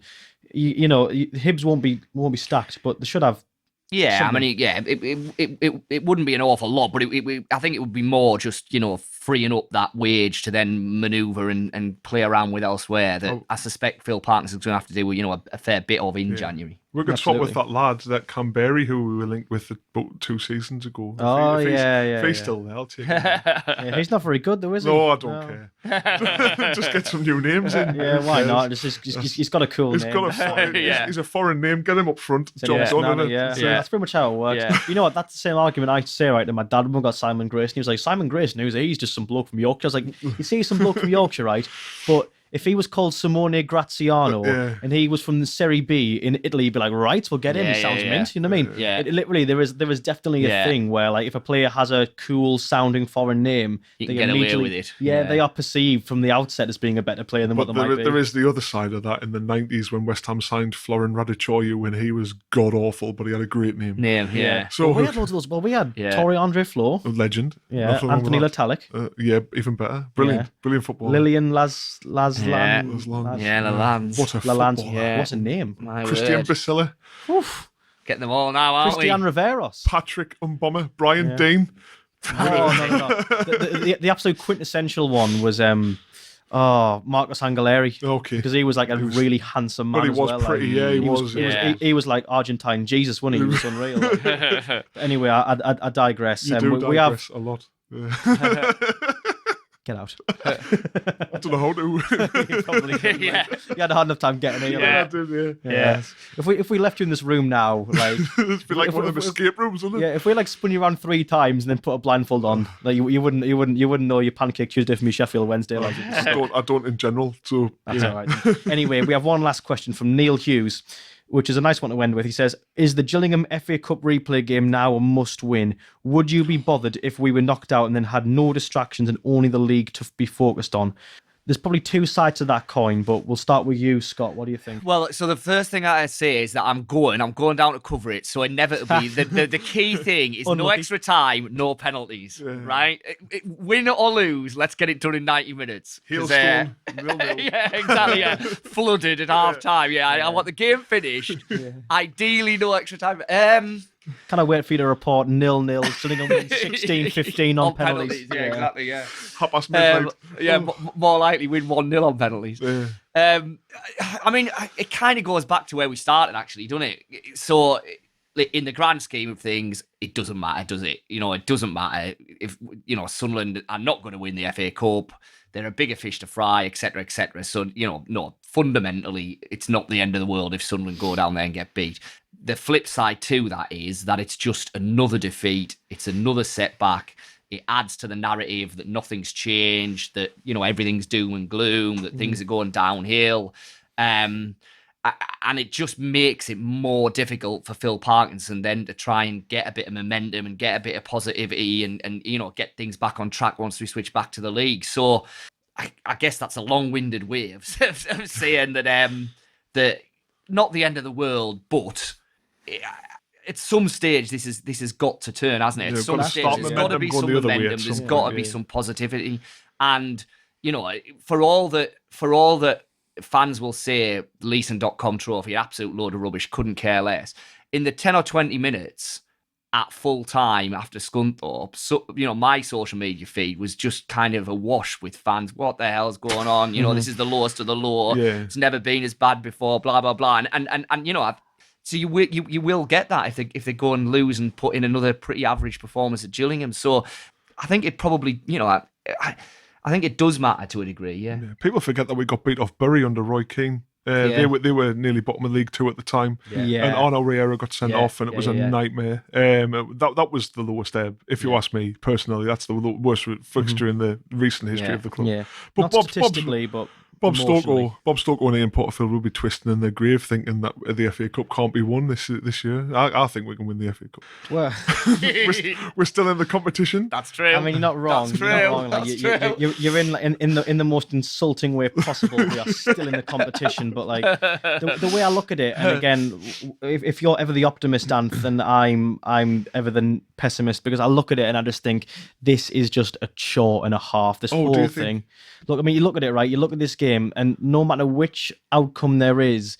A: Hibs won't be stacked, but they should have.
B: Yeah,
A: something.
B: I mean, it wouldn't be an awful lot, but I think it would be more just freeing up that wage to then manoeuvre and play around with elsewhere. That I suspect Phil Parkinson's going to have to do a fair bit of in January.
D: We're going to swap with that lad, that Canberry, who we were linked with about 2 seasons ago.
A: If
D: he's still there, I'll take him.
A: He's not very good, though, is he?
D: No, I don't care. Just get some new names in.
A: Yeah, why not? He's got a cool name.
D: He's a foreign name. Get him up front. Job's done, isn't it?
A: That's pretty much how it works.
B: Yeah.
A: You know what? That's the same argument I used to say, right? That my dad got Simon Grayson. He was like, Simon Grayson, he's just some bloke from Yorkshire. I was like, you see, some bloke from Yorkshire, right? But if he was called Simone Graziano and he was from the Serie B in Italy, you'd be like, right, we'll get him. He sounds mint. You know what I mean?
B: Yeah.
A: Literally, there is definitely a thing where, like, if a player has a cool sounding foreign name,
B: you can get away with it.
A: Yeah, they are perceived from the outset as being a better player than what they might be.
D: There is the other side of that in the 90s when West Ham signed Florin Radichoyu when he was god awful, but he had a great name.
B: Yeah.
A: So we had loads of those. Well, we had Torre Andre Flo,
D: a legend.
A: Yeah, Anthony Latalik.
D: Even better. Brilliant footballer.
A: Lillian Laslan.
B: Lalande.
D: What a footballer.
A: What's a name?
D: Christian Basila.
B: Getting them all now, aren't
A: Christian Riveros.
D: Patrick Mboma. Brian Dean.
A: No. The absolute quintessential one was Marcos Angeleri.
D: Okay.
A: Because he was like a really handsome man.
D: But he was pretty, he was.
A: He was like Argentine Jesus, wasn't he? He was unreal. Anyway, I digress.
D: You do digress a lot. Yeah.
A: Get out.
D: I don't know how to.
A: You probably did, you had a hard enough time getting it.
D: I did,
A: yeah. If we left you in this room now, like
D: it'd be like one of them escape rooms, wouldn't it?
A: Yeah, if we like spun you around 3 times and then put a blindfold on, like you wouldn't know your pancake Tuesday from your Sheffield Wednesday. Like
D: I don't in general. So
A: that's all right. Anyway, we have one last question from Neil Hughes, which is a nice one to end with. He says, is the Gillingham FA Cup replay game now a must-win? Would you be bothered if we were knocked out and then had no distractions and only the league to be focused on? There's probably 2 sides to that coin, but we'll start with you, Scott. What do you think?
B: Well, so the first thing I say is that I'm going down to cover it. So inevitably, the key thing is no extra time, no penalties, right? Win or lose, let's get it done in 90 minutes.
D: Hailstone, 0-0.
B: Yeah, exactly. Yeah, flooded at half time. Yeah, I want the game finished. Ideally, no extra time.
A: Can I wait for you to report 0-0, Gillingham 16-15 on penalties?
B: Yeah, exactly, yeah.
D: Half past midnight.
B: More likely win 1-0 on penalties.
D: Yeah.
B: I mean, it kind of goes back to where we started, actually, doesn't it? So, in the grand scheme of things, it doesn't matter, does it? It doesn't matter if Sunderland are not going to win the FA Cup. They're a bigger fish to fry, etc., etc. So no, fundamentally, it's not the end of the world if Sunderland go down there and get beat. The flip side to that is that it's just another defeat. It's another setback. It adds to the narrative that nothing's changed, that everything's doom and gloom, that things are going downhill. And it just makes it more difficult for Phil Parkinson then to try and get a bit of momentum and get a bit of positivity and get things back on track once we switch back to the league. So I guess that's a long-winded way of saying that not the end of the world, but at some stage this has got to turn, hasn't it? At some stage there's got to be some momentum, there's got to be some positivity, and for all that fans will say Leeson.com trophy, absolute load of rubbish, couldn't care less. In the 10 or 20 minutes at full time after Scunthorpe, my social media feed was just kind of awash with fans. What the hell's going on? This is the lowest of the low. Yeah. It's never been as bad before. Blah blah blah. And so you will get that if they go and lose and put in another pretty average performance at Gillingham. So I think it probably I think it does matter to a degree, yeah.
D: People forget that we got beat off Bury under Roy Keane. They were nearly bottom of League 2 at the time. Yeah. And Arno Riera got sent off, and it was a nightmare. That was the lowest ebb, if you ask me personally. That's the worst fixture in the recent history of the club.
A: Yeah.
D: But
A: not statistically, but
D: Bob Stoker and Ian Porterfield will be twisting in their grave thinking that the FA Cup can't be won this year. I think we can win the FA Cup.
A: Well,
D: we're still in the competition.
B: That's true.
A: I mean, you're not wrong.
B: That's true.
A: You're not wrong. Like, you're in the most insulting way possible. We are still in the competition, but like the way I look at it, and again, if you're ever the optimist, Anth, then I'm ever the pessimist, because I look at it and I just think this is just a chore and a half. This whole thing. Look, I mean, you look at it, right? You look at this game, and no matter which outcome there is,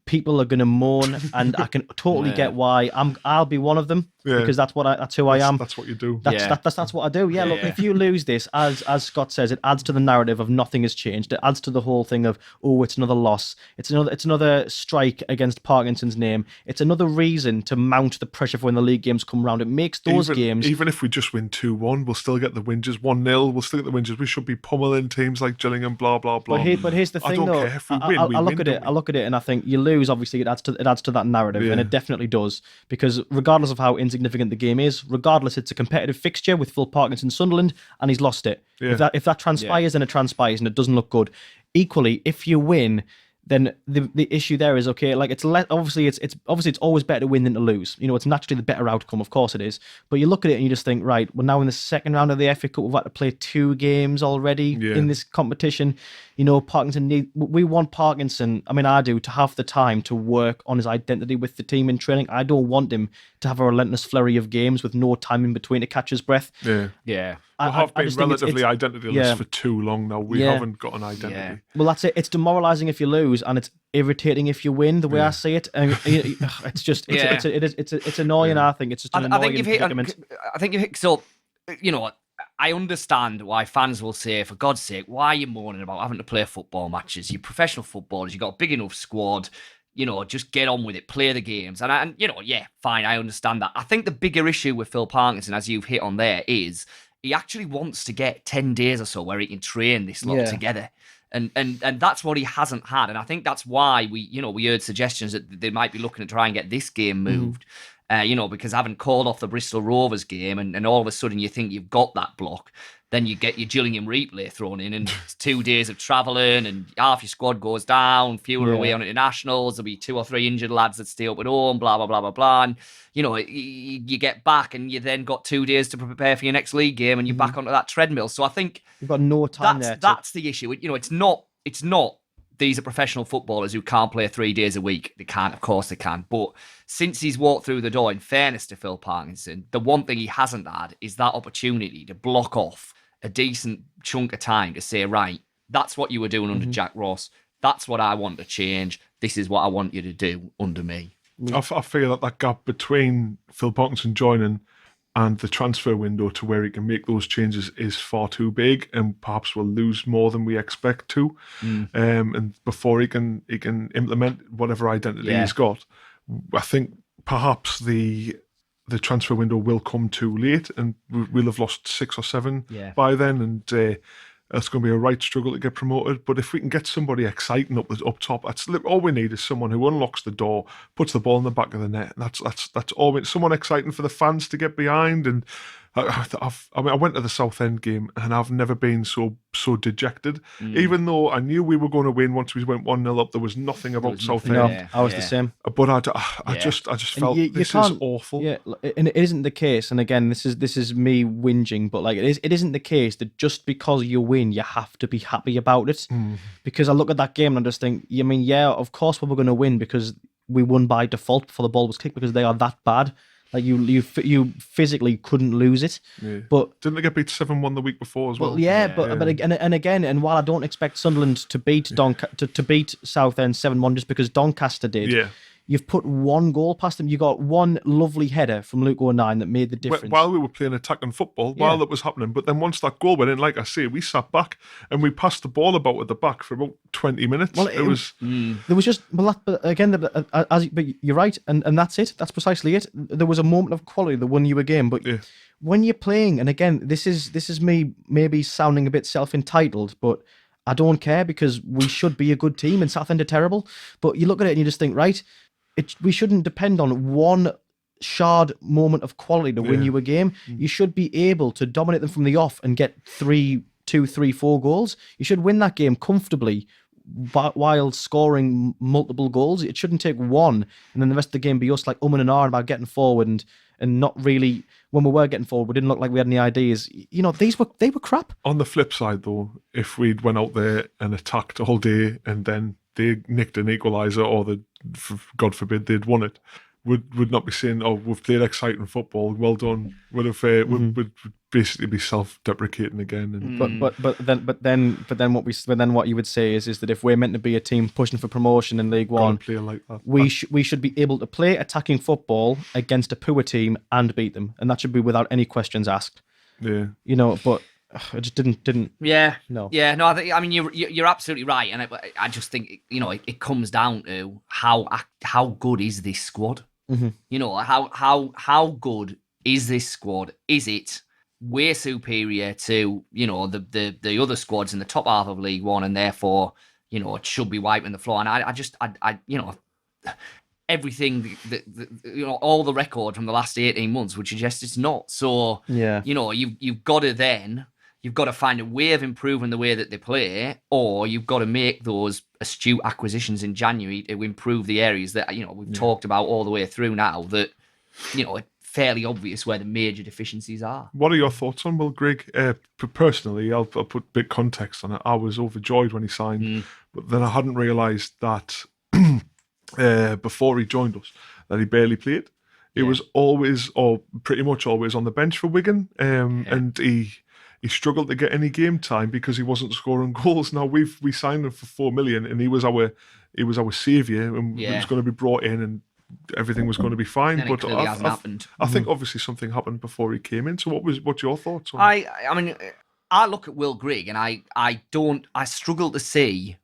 A: people are going to mourn, and I can totally get why. I'll be one of them, because that's who I am.
D: That's what you do.
A: That's what I do. Yeah, look, if you lose this, as Scott says, it adds to the narrative of nothing has changed. It adds to the whole thing of, it's another loss. It's another strike against Parkinson's name. It's another reason to mount the pressure for when the league games come round. It makes those games.
D: Even if we just win 2-1, we'll still get the whinges. 1-0, we'll still get the whinges. We should be pummeling teams like Gillingham, blah blah blah.
A: But here's the thing, though.
D: Care if we win.
A: I look at it, and I think you lose. Obviously, it adds to that narrative, and it definitely does, because regardless of how insignificant the game is, regardless, it's a competitive fixture with Phil Parkinson Sunderland, and he's lost it. If that transpires, then it transpires, and it doesn't look good. Equally, if you win, then the issue there is, okay, like it's always better to win than to lose. It's naturally the better outcome, of course it is. But you look at it and you just think, right, we're now in the second round of the FA Cup. We've had to play 2 games already in this competition. Parkinson we want Parkinson, I mean, I do, to have the time to work on his identity with the team in training. I don't want him to have a relentless flurry of games with no time in between to catch his breath.
B: Yeah.
D: We have been relatively identityless for too long now. We haven't got an identity.
A: Yeah. Well, that's it. It's demoralising if you lose, and it's irritating if you win. The way I see it, and it's just it's annoying. I think it's just an annoying predicament.
B: I think you've hit. So, I understand why fans will say, for God's sake, why are you moaning about having to play football matches? You're professional footballers. You've got a big enough squad. Just get on with it, play the games. And fine, I understand that. I think the bigger issue with Phil Parkinson, as you've hit on there, is he actually wants to get 10 days or so where he can train this lot together. And that's what he hasn't had. And I think that's why we heard suggestions that they might be looking to try and get this game moved. Because having called off the Bristol Rovers game and all of a sudden you think you've got that block, then you get your Gillingham replay thrown in, and 2 days of travelling, and half your squad goes down, fewer away on internationals, there'll be 2 or 3 injured lads that stay up at home, blah, blah, blah, blah, blah. And, you get back and you then got 2 days to prepare for your next league game, and you're back onto that treadmill. So I think
A: you've got no time
B: that's the issue. It's not these are professional footballers who can't play 3 days a week. They can't, of course they can. But since he's walked through the door, in fairness to Phil Parkinson, the one thing he hasn't had is that opportunity to block off a decent chunk of time to say, right, that's what you were doing under Jack Ross. That's what I want to change. This is what I want you to do under me.
D: I feel that gap between Phil Parkinson joining and the transfer window to where he can make those changes is far too big, and perhaps will lose more than we expect to. And before he can implement whatever identity he's got, I think perhaps the transfer window will come too late, and we'll have lost 6 or 7 by then, and it's going to be a right struggle to get promoted. But if we can get somebody exciting up top, all we need is someone who unlocks the door, puts the ball in the back of the net, and that's all. Someone exciting for the fans to get behind. And I went to the Southend game, and I've never been so dejected. Even though I knew we were going to win once we went 1-0 up, there was nothing about Southend.
A: No, I was the same.
D: But I just felt this is awful.
A: Yeah, and it isn't the case. And again, this is me whinging, but like it isn't the case that just because you win, you have to be happy about it. Because I look at that game and I just think, of course we were going to win because we won by default before the ball was kicked because they are that bad. Like you physically couldn't lose it.
D: Yeah.
A: But
D: didn't they get beat 7-1 the week before as well?
A: But again, while I don't expect Sunderland to beat to beat Southend 7-1 just because Doncaster did, you've put one goal past them. You got one lovely header from Luke O'Nien that made the difference.
D: While we were playing attacking football, while that was happening. But then once that goal went in, like I say, we sat back and we passed the ball about at the back for about 20 minutes.
A: Well, there was just, but you're right, and that's it. That's precisely it. There was a moment of quality that won you a game, but when you're playing, and again, this is me maybe sounding a bit self-entitled, but I don't care because we should be a good team and Southend are terrible. But you look at it and you just think, right, we shouldn't depend on one shard moment of quality to win you a game. You should be able to dominate them from the off and get 2, 3, 4 goals. You should win that game comfortably while scoring multiple goals. It shouldn't take one and then the rest of the game be us like and ahhing about getting forward and not really, when we were getting forward, we didn't look like we had any ideas. They were crap.
D: On the flip side though, if we'd went out there and attacked all day and then they nicked an equaliser or God forbid they'd won it, would not be saying, "Oh, we've played exciting football, well done." Would basically be self-deprecating again. And
A: But then what you would say is that if we're meant to be a team pushing for promotion in League One,
D: play like that.
A: we should be able to play attacking football against a poor team and beat them, and that should be without any questions asked.
D: Yeah,
A: but I just didn't.
B: Yeah.
A: No.
B: Yeah. No. I mean, you're absolutely right, and I just think it comes down to how good is this squad. How good is this squad? Is it way superior to the other squads in the top half of League One, and therefore it should be wiping the floor? And I everything all the record from the last 18 months would suggest it's not. So you've got to find a way of improving the way that they play, or you've got to make those astute acquisitions in January to improve the areas that we've talked about all the way through now. That it's fairly obvious where the major deficiencies are.
D: What are your thoughts on Will Grigg? Personally, I'll put a bit context on it. I was overjoyed when he signed, but then I hadn't realised that before he joined us that he barely played. He was always, or pretty much always, on the bench for Wigan, and he struggled to get any game time because he wasn't scoring goals. Now we signed him for 4 million, and he was our saviour, and he was going to be brought in, and everything was going to be fine.
B: And
D: but I think obviously something happened before he came in. So what's your thoughts on it?
B: I mean, I look at Will Grigg and I struggle to see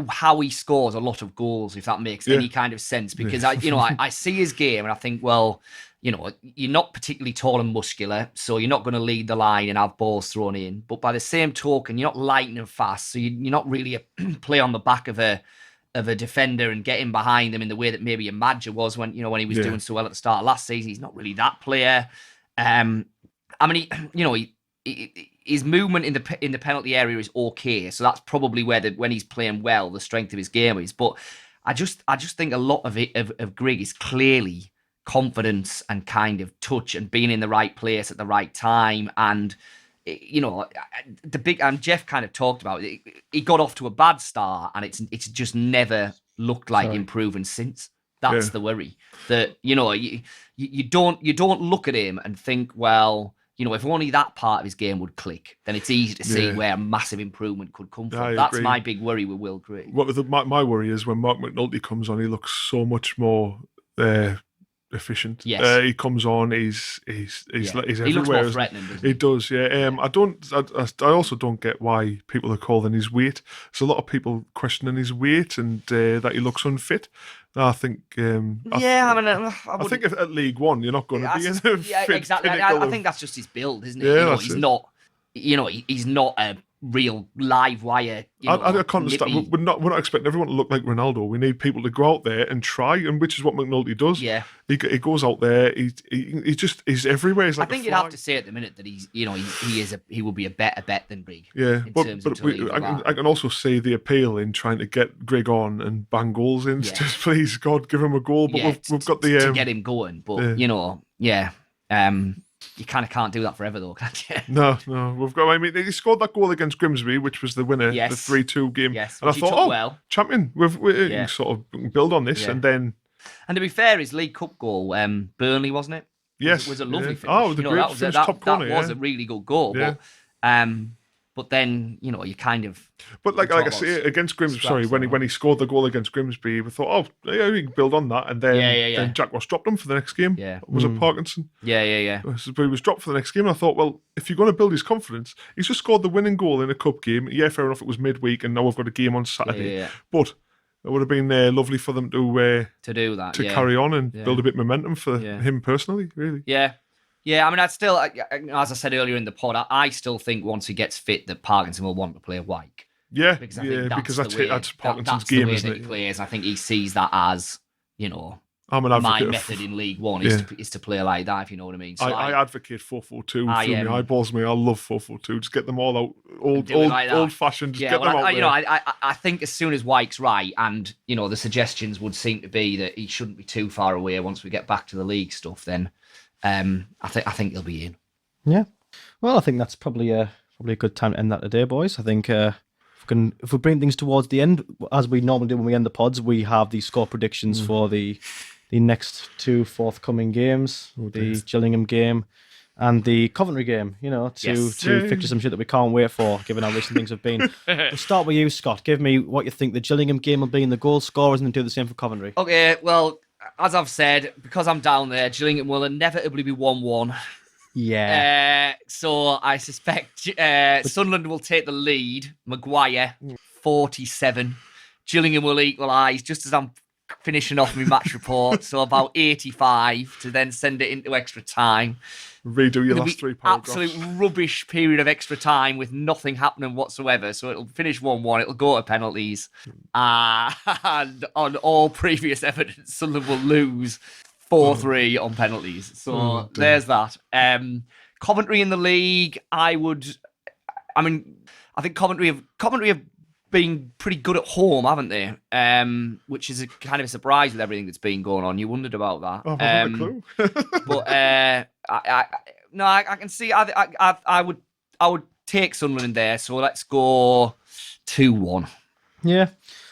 B: how he scores a lot of goals, if that makes any kind of sense, because I see his game and I think, well, you're not particularly tall and muscular, so you're not going to lead the line and have balls thrown in. But by the same token, you're not lightning fast, so you're not really a play on the back of a defender and getting behind them in the way that maybe Madja was when he was doing so well at the start of last season. He's not really that player. His movement in the penalty area is okay, so that's probably where when he's playing well, the strength of his game is. But I just think a lot of it of Grigg is clearly confidence and kind of touch and being in the right place at the right time. And and Jeff kind of talked about it. He got off to a bad start, and it's just never looked like improving since. That's the worry. That you don't look at him and think, well, if only that part of his game would click, then it's easy to see where a massive improvement could come from. That's
D: agree.
B: my big worry with Will Grigg.
D: My worry is when Mark McNulty comes on, he looks so much more efficient.
B: Yes.
D: He comes on, he's everywhere.
B: He looks more threatening, doesn't he?
D: He does, yeah. I also don't get why people are calling his weight. There's a lot of people questioning his weight and that he looks unfit. I think.
B: I
D: think if at League One, you're not going to be in the
B: exactly. I think that's just his build, isn't it?
D: Yeah,
B: he's not. He's not a real live wire.
D: I can't understand. We're not expecting everyone to look like Ronaldo. We need people to go out there and try, and which is what McNulty does.
B: Yeah,
D: he goes out there. He's everywhere. He's like
B: I think you'd have to say at the minute that he will be a better bet than Grigg.
D: Yeah, I can also see the appeal in trying to get Grigg on and bang goals in. Yeah. Just please, God, give him a goal. But we've got the
B: to get him going. But you kind of can't do that forever, though, can't you?
D: No. We've got. I mean, he scored that goal against Grimsby, which was the winner, the 3-2 game.
B: Yes,
D: and I thought, champion, we sort of build on this, and then.
B: And to be fair, his League Cup goal, Burnley, wasn't it?
D: Yes,
B: it was a lovely finish.
D: Oh, the great finish, top corner.
B: That was a really good goal.
D: Yeah.
B: But then you kind of.
D: But like I say, against Grimsby, when he scored the goal against Grimsby, we thought, we can build on that, and then then Jack Ross dropped him for the next game.
B: Yeah,
D: was it Parkinson?
B: Yeah.
D: So he was dropped for the next game, and I thought, well, if you're going to build his confidence, he's just scored the winning goal in a cup game. Yeah, fair enough, it was midweek, and now we've got a game on Saturday.
B: Yeah.
D: But it would have been lovely for them to
B: do that,
D: to carry on and build a bit of momentum for him personally, really.
B: Yeah, I mean, as I said earlier in the pod, I still think once he gets fit that Parkinson will want to play Wyke.
D: Yeah, because that's Parkinson's game, isn't it?
B: He plays. I think he sees that as,
D: I'm an advocate.
B: My method in League One is to play like that, if you know what I mean. So
D: I advocate 4-4-2 through my eyeballs, me. I love 4-4-2. Just get them all out, old fashioned. Just get them out there.
B: I think as soon as Wyke's right, and the suggestions would seem to be that he shouldn't be too far away once we get back to the league stuff. Then I think he'll be in.
A: Yeah. Well, I think that's probably a good time to end that today, boys. I think if we bring things towards the end, as we normally do when we end the pods, we have the score predictions for the next two forthcoming games, the Gillingham game and the Coventry game. Two fixtures, some shit that we can't wait for, given how recent things have been. We'll start with you, Scott. Give me what you think the Gillingham game will be in the goal scorers, and then do the same for Coventry.
B: Okay, well, as I've said, because I'm down there, Gillingham will inevitably be 1-1.
A: Yeah.
B: So I suspect Sunderland will take the lead. Maguire, 47. Gillingham will equalise just as I'm finishing off my match report. So about 85 to then send it into extra time.
D: Redo your last three paragraphs.
B: Absolute rubbish period of extra time with nothing happening whatsoever. So it'll finish 1-1. It'll go to penalties. And on all previous evidence, Sunderland will lose 4-3 on penalties. So there's that. Coventry in the league, I think Coventry have been pretty good at home, haven't they? Which is a kind of a surprise with everything that's been going on. You wondered about that.
D: Oh, I haven't a clue.
B: But I can see. I would take Sunderland in there. So let's go 2-1.
A: Yeah.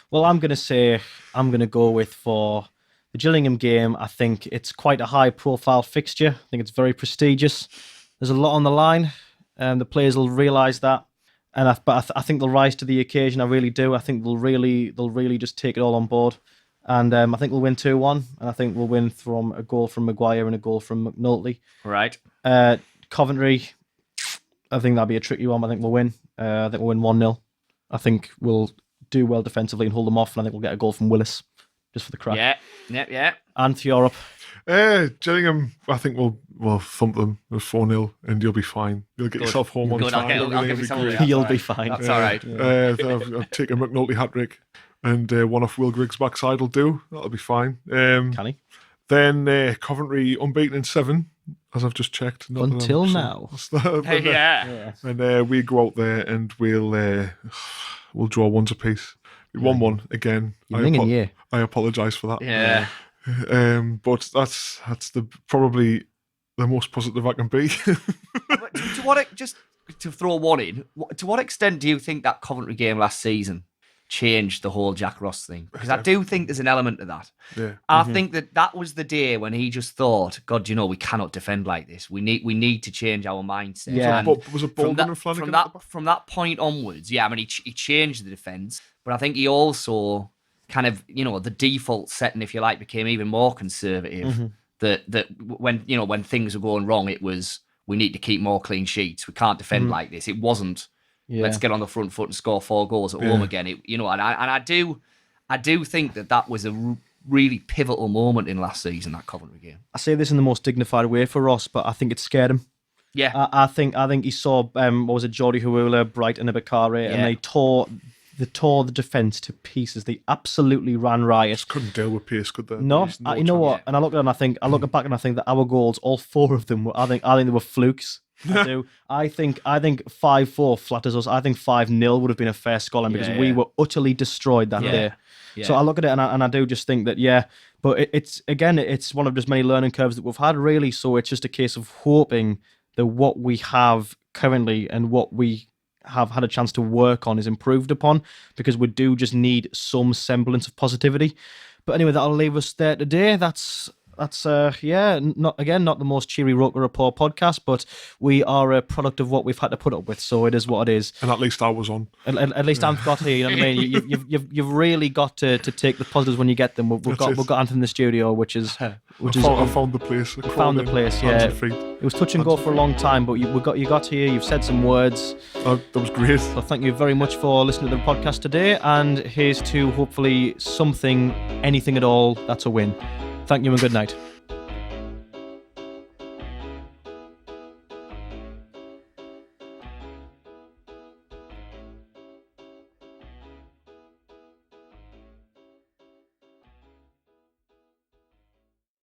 A: Well, I'm going to go with for the Gillingham game. I think it's quite a high-profile fixture. I think it's very prestigious. There's a lot on the line, and the players will realise that. And I think they'll rise to the occasion. I really do. I think they'll really just take it all on board, and I think we'll win 2-1. And I think we'll win from a goal from Maguire and a goal from McNulty.
B: Right.
A: Coventry, I think that'll be a tricky one. I think we'll win. I think we'll win 1-0. I think we'll do well defensively and hold them off, and I think we'll get a goal from Willis, just for the crack.
B: Yeah.
A: And for Europe.
D: Gillingham, I think we'll thump them with 4-0, and you'll be fine. You'll get yourself home on time.
A: You'll be fine.
B: That's all right.
D: I'll take a McNulty hat-trick, and one off Will Grigg's backside will do. That'll be fine.
A: Can he?
D: Then Coventry unbeaten in 7, as I've just checked.
A: Until now.
D: And we go out there and we'll draw ones apiece. 1-1 again. I apologise for that.
B: Yeah.
D: But that's probably the most positive I can be.
B: Just to throw one in, to what extent do you think that Coventry game last season changed the whole Jack Ross thing? Because I do think there's an element of that.
D: Yeah.
B: I think that was the day when he just thought, God, we cannot defend like this. We need to change our mindset.
A: Yeah.
D: But was it Bolden and Flanagan?
B: From that point onwards, yeah, I mean, he changed the defence, but I think he also kind of, the default setting, if you like, became even more conservative. That when things were going wrong, it was, we need to keep more clean sheets. We can't defend like this. It wasn't, let's get on the front foot and score 4 goals at home again. And I do think that was a really pivotal moment in last season, that Coventry game.
A: I say this in the most dignified way for Ross, but I think it scared him.
B: Yeah.
A: I think he saw what was it, Jordi Hawula, Brighton, Ibakare, and they tore the defence to pieces. They absolutely ran riot.
D: Just couldn't deal with pace, could they?
A: No, you know what? And I look at it and I look back and I think that our goals, all 4 of them, I think they were flukes. I do. I think 5-4 flatters us. I think 5-0 would have been a fair scoreline because we were utterly destroyed that day. Yeah. So I look at it and I do just think that but it's one of just many learning curves that we've had really. So it's just a case of hoping that what we have currently and what we have had a chance to work on is improved upon, because we do just need some semblance of positivity. But anyway, that'll leave us there today. That's not the most cheery Roker Report podcast, but we are a product of what we've had to put up with, so it is what it is.
D: And at least I was on.
A: At least I've got here. You know what I mean? You've really got to take the positives when you get them. We've got Anthony in the studio, which is
D: I found the place.
A: Found the place. Yeah, it was touch and go for a long time, but you got here. You've said some words.
D: That was great.
A: So thank you very much for listening to the podcast today, and here's to hopefully anything at all. That's a win. Thank you and good night.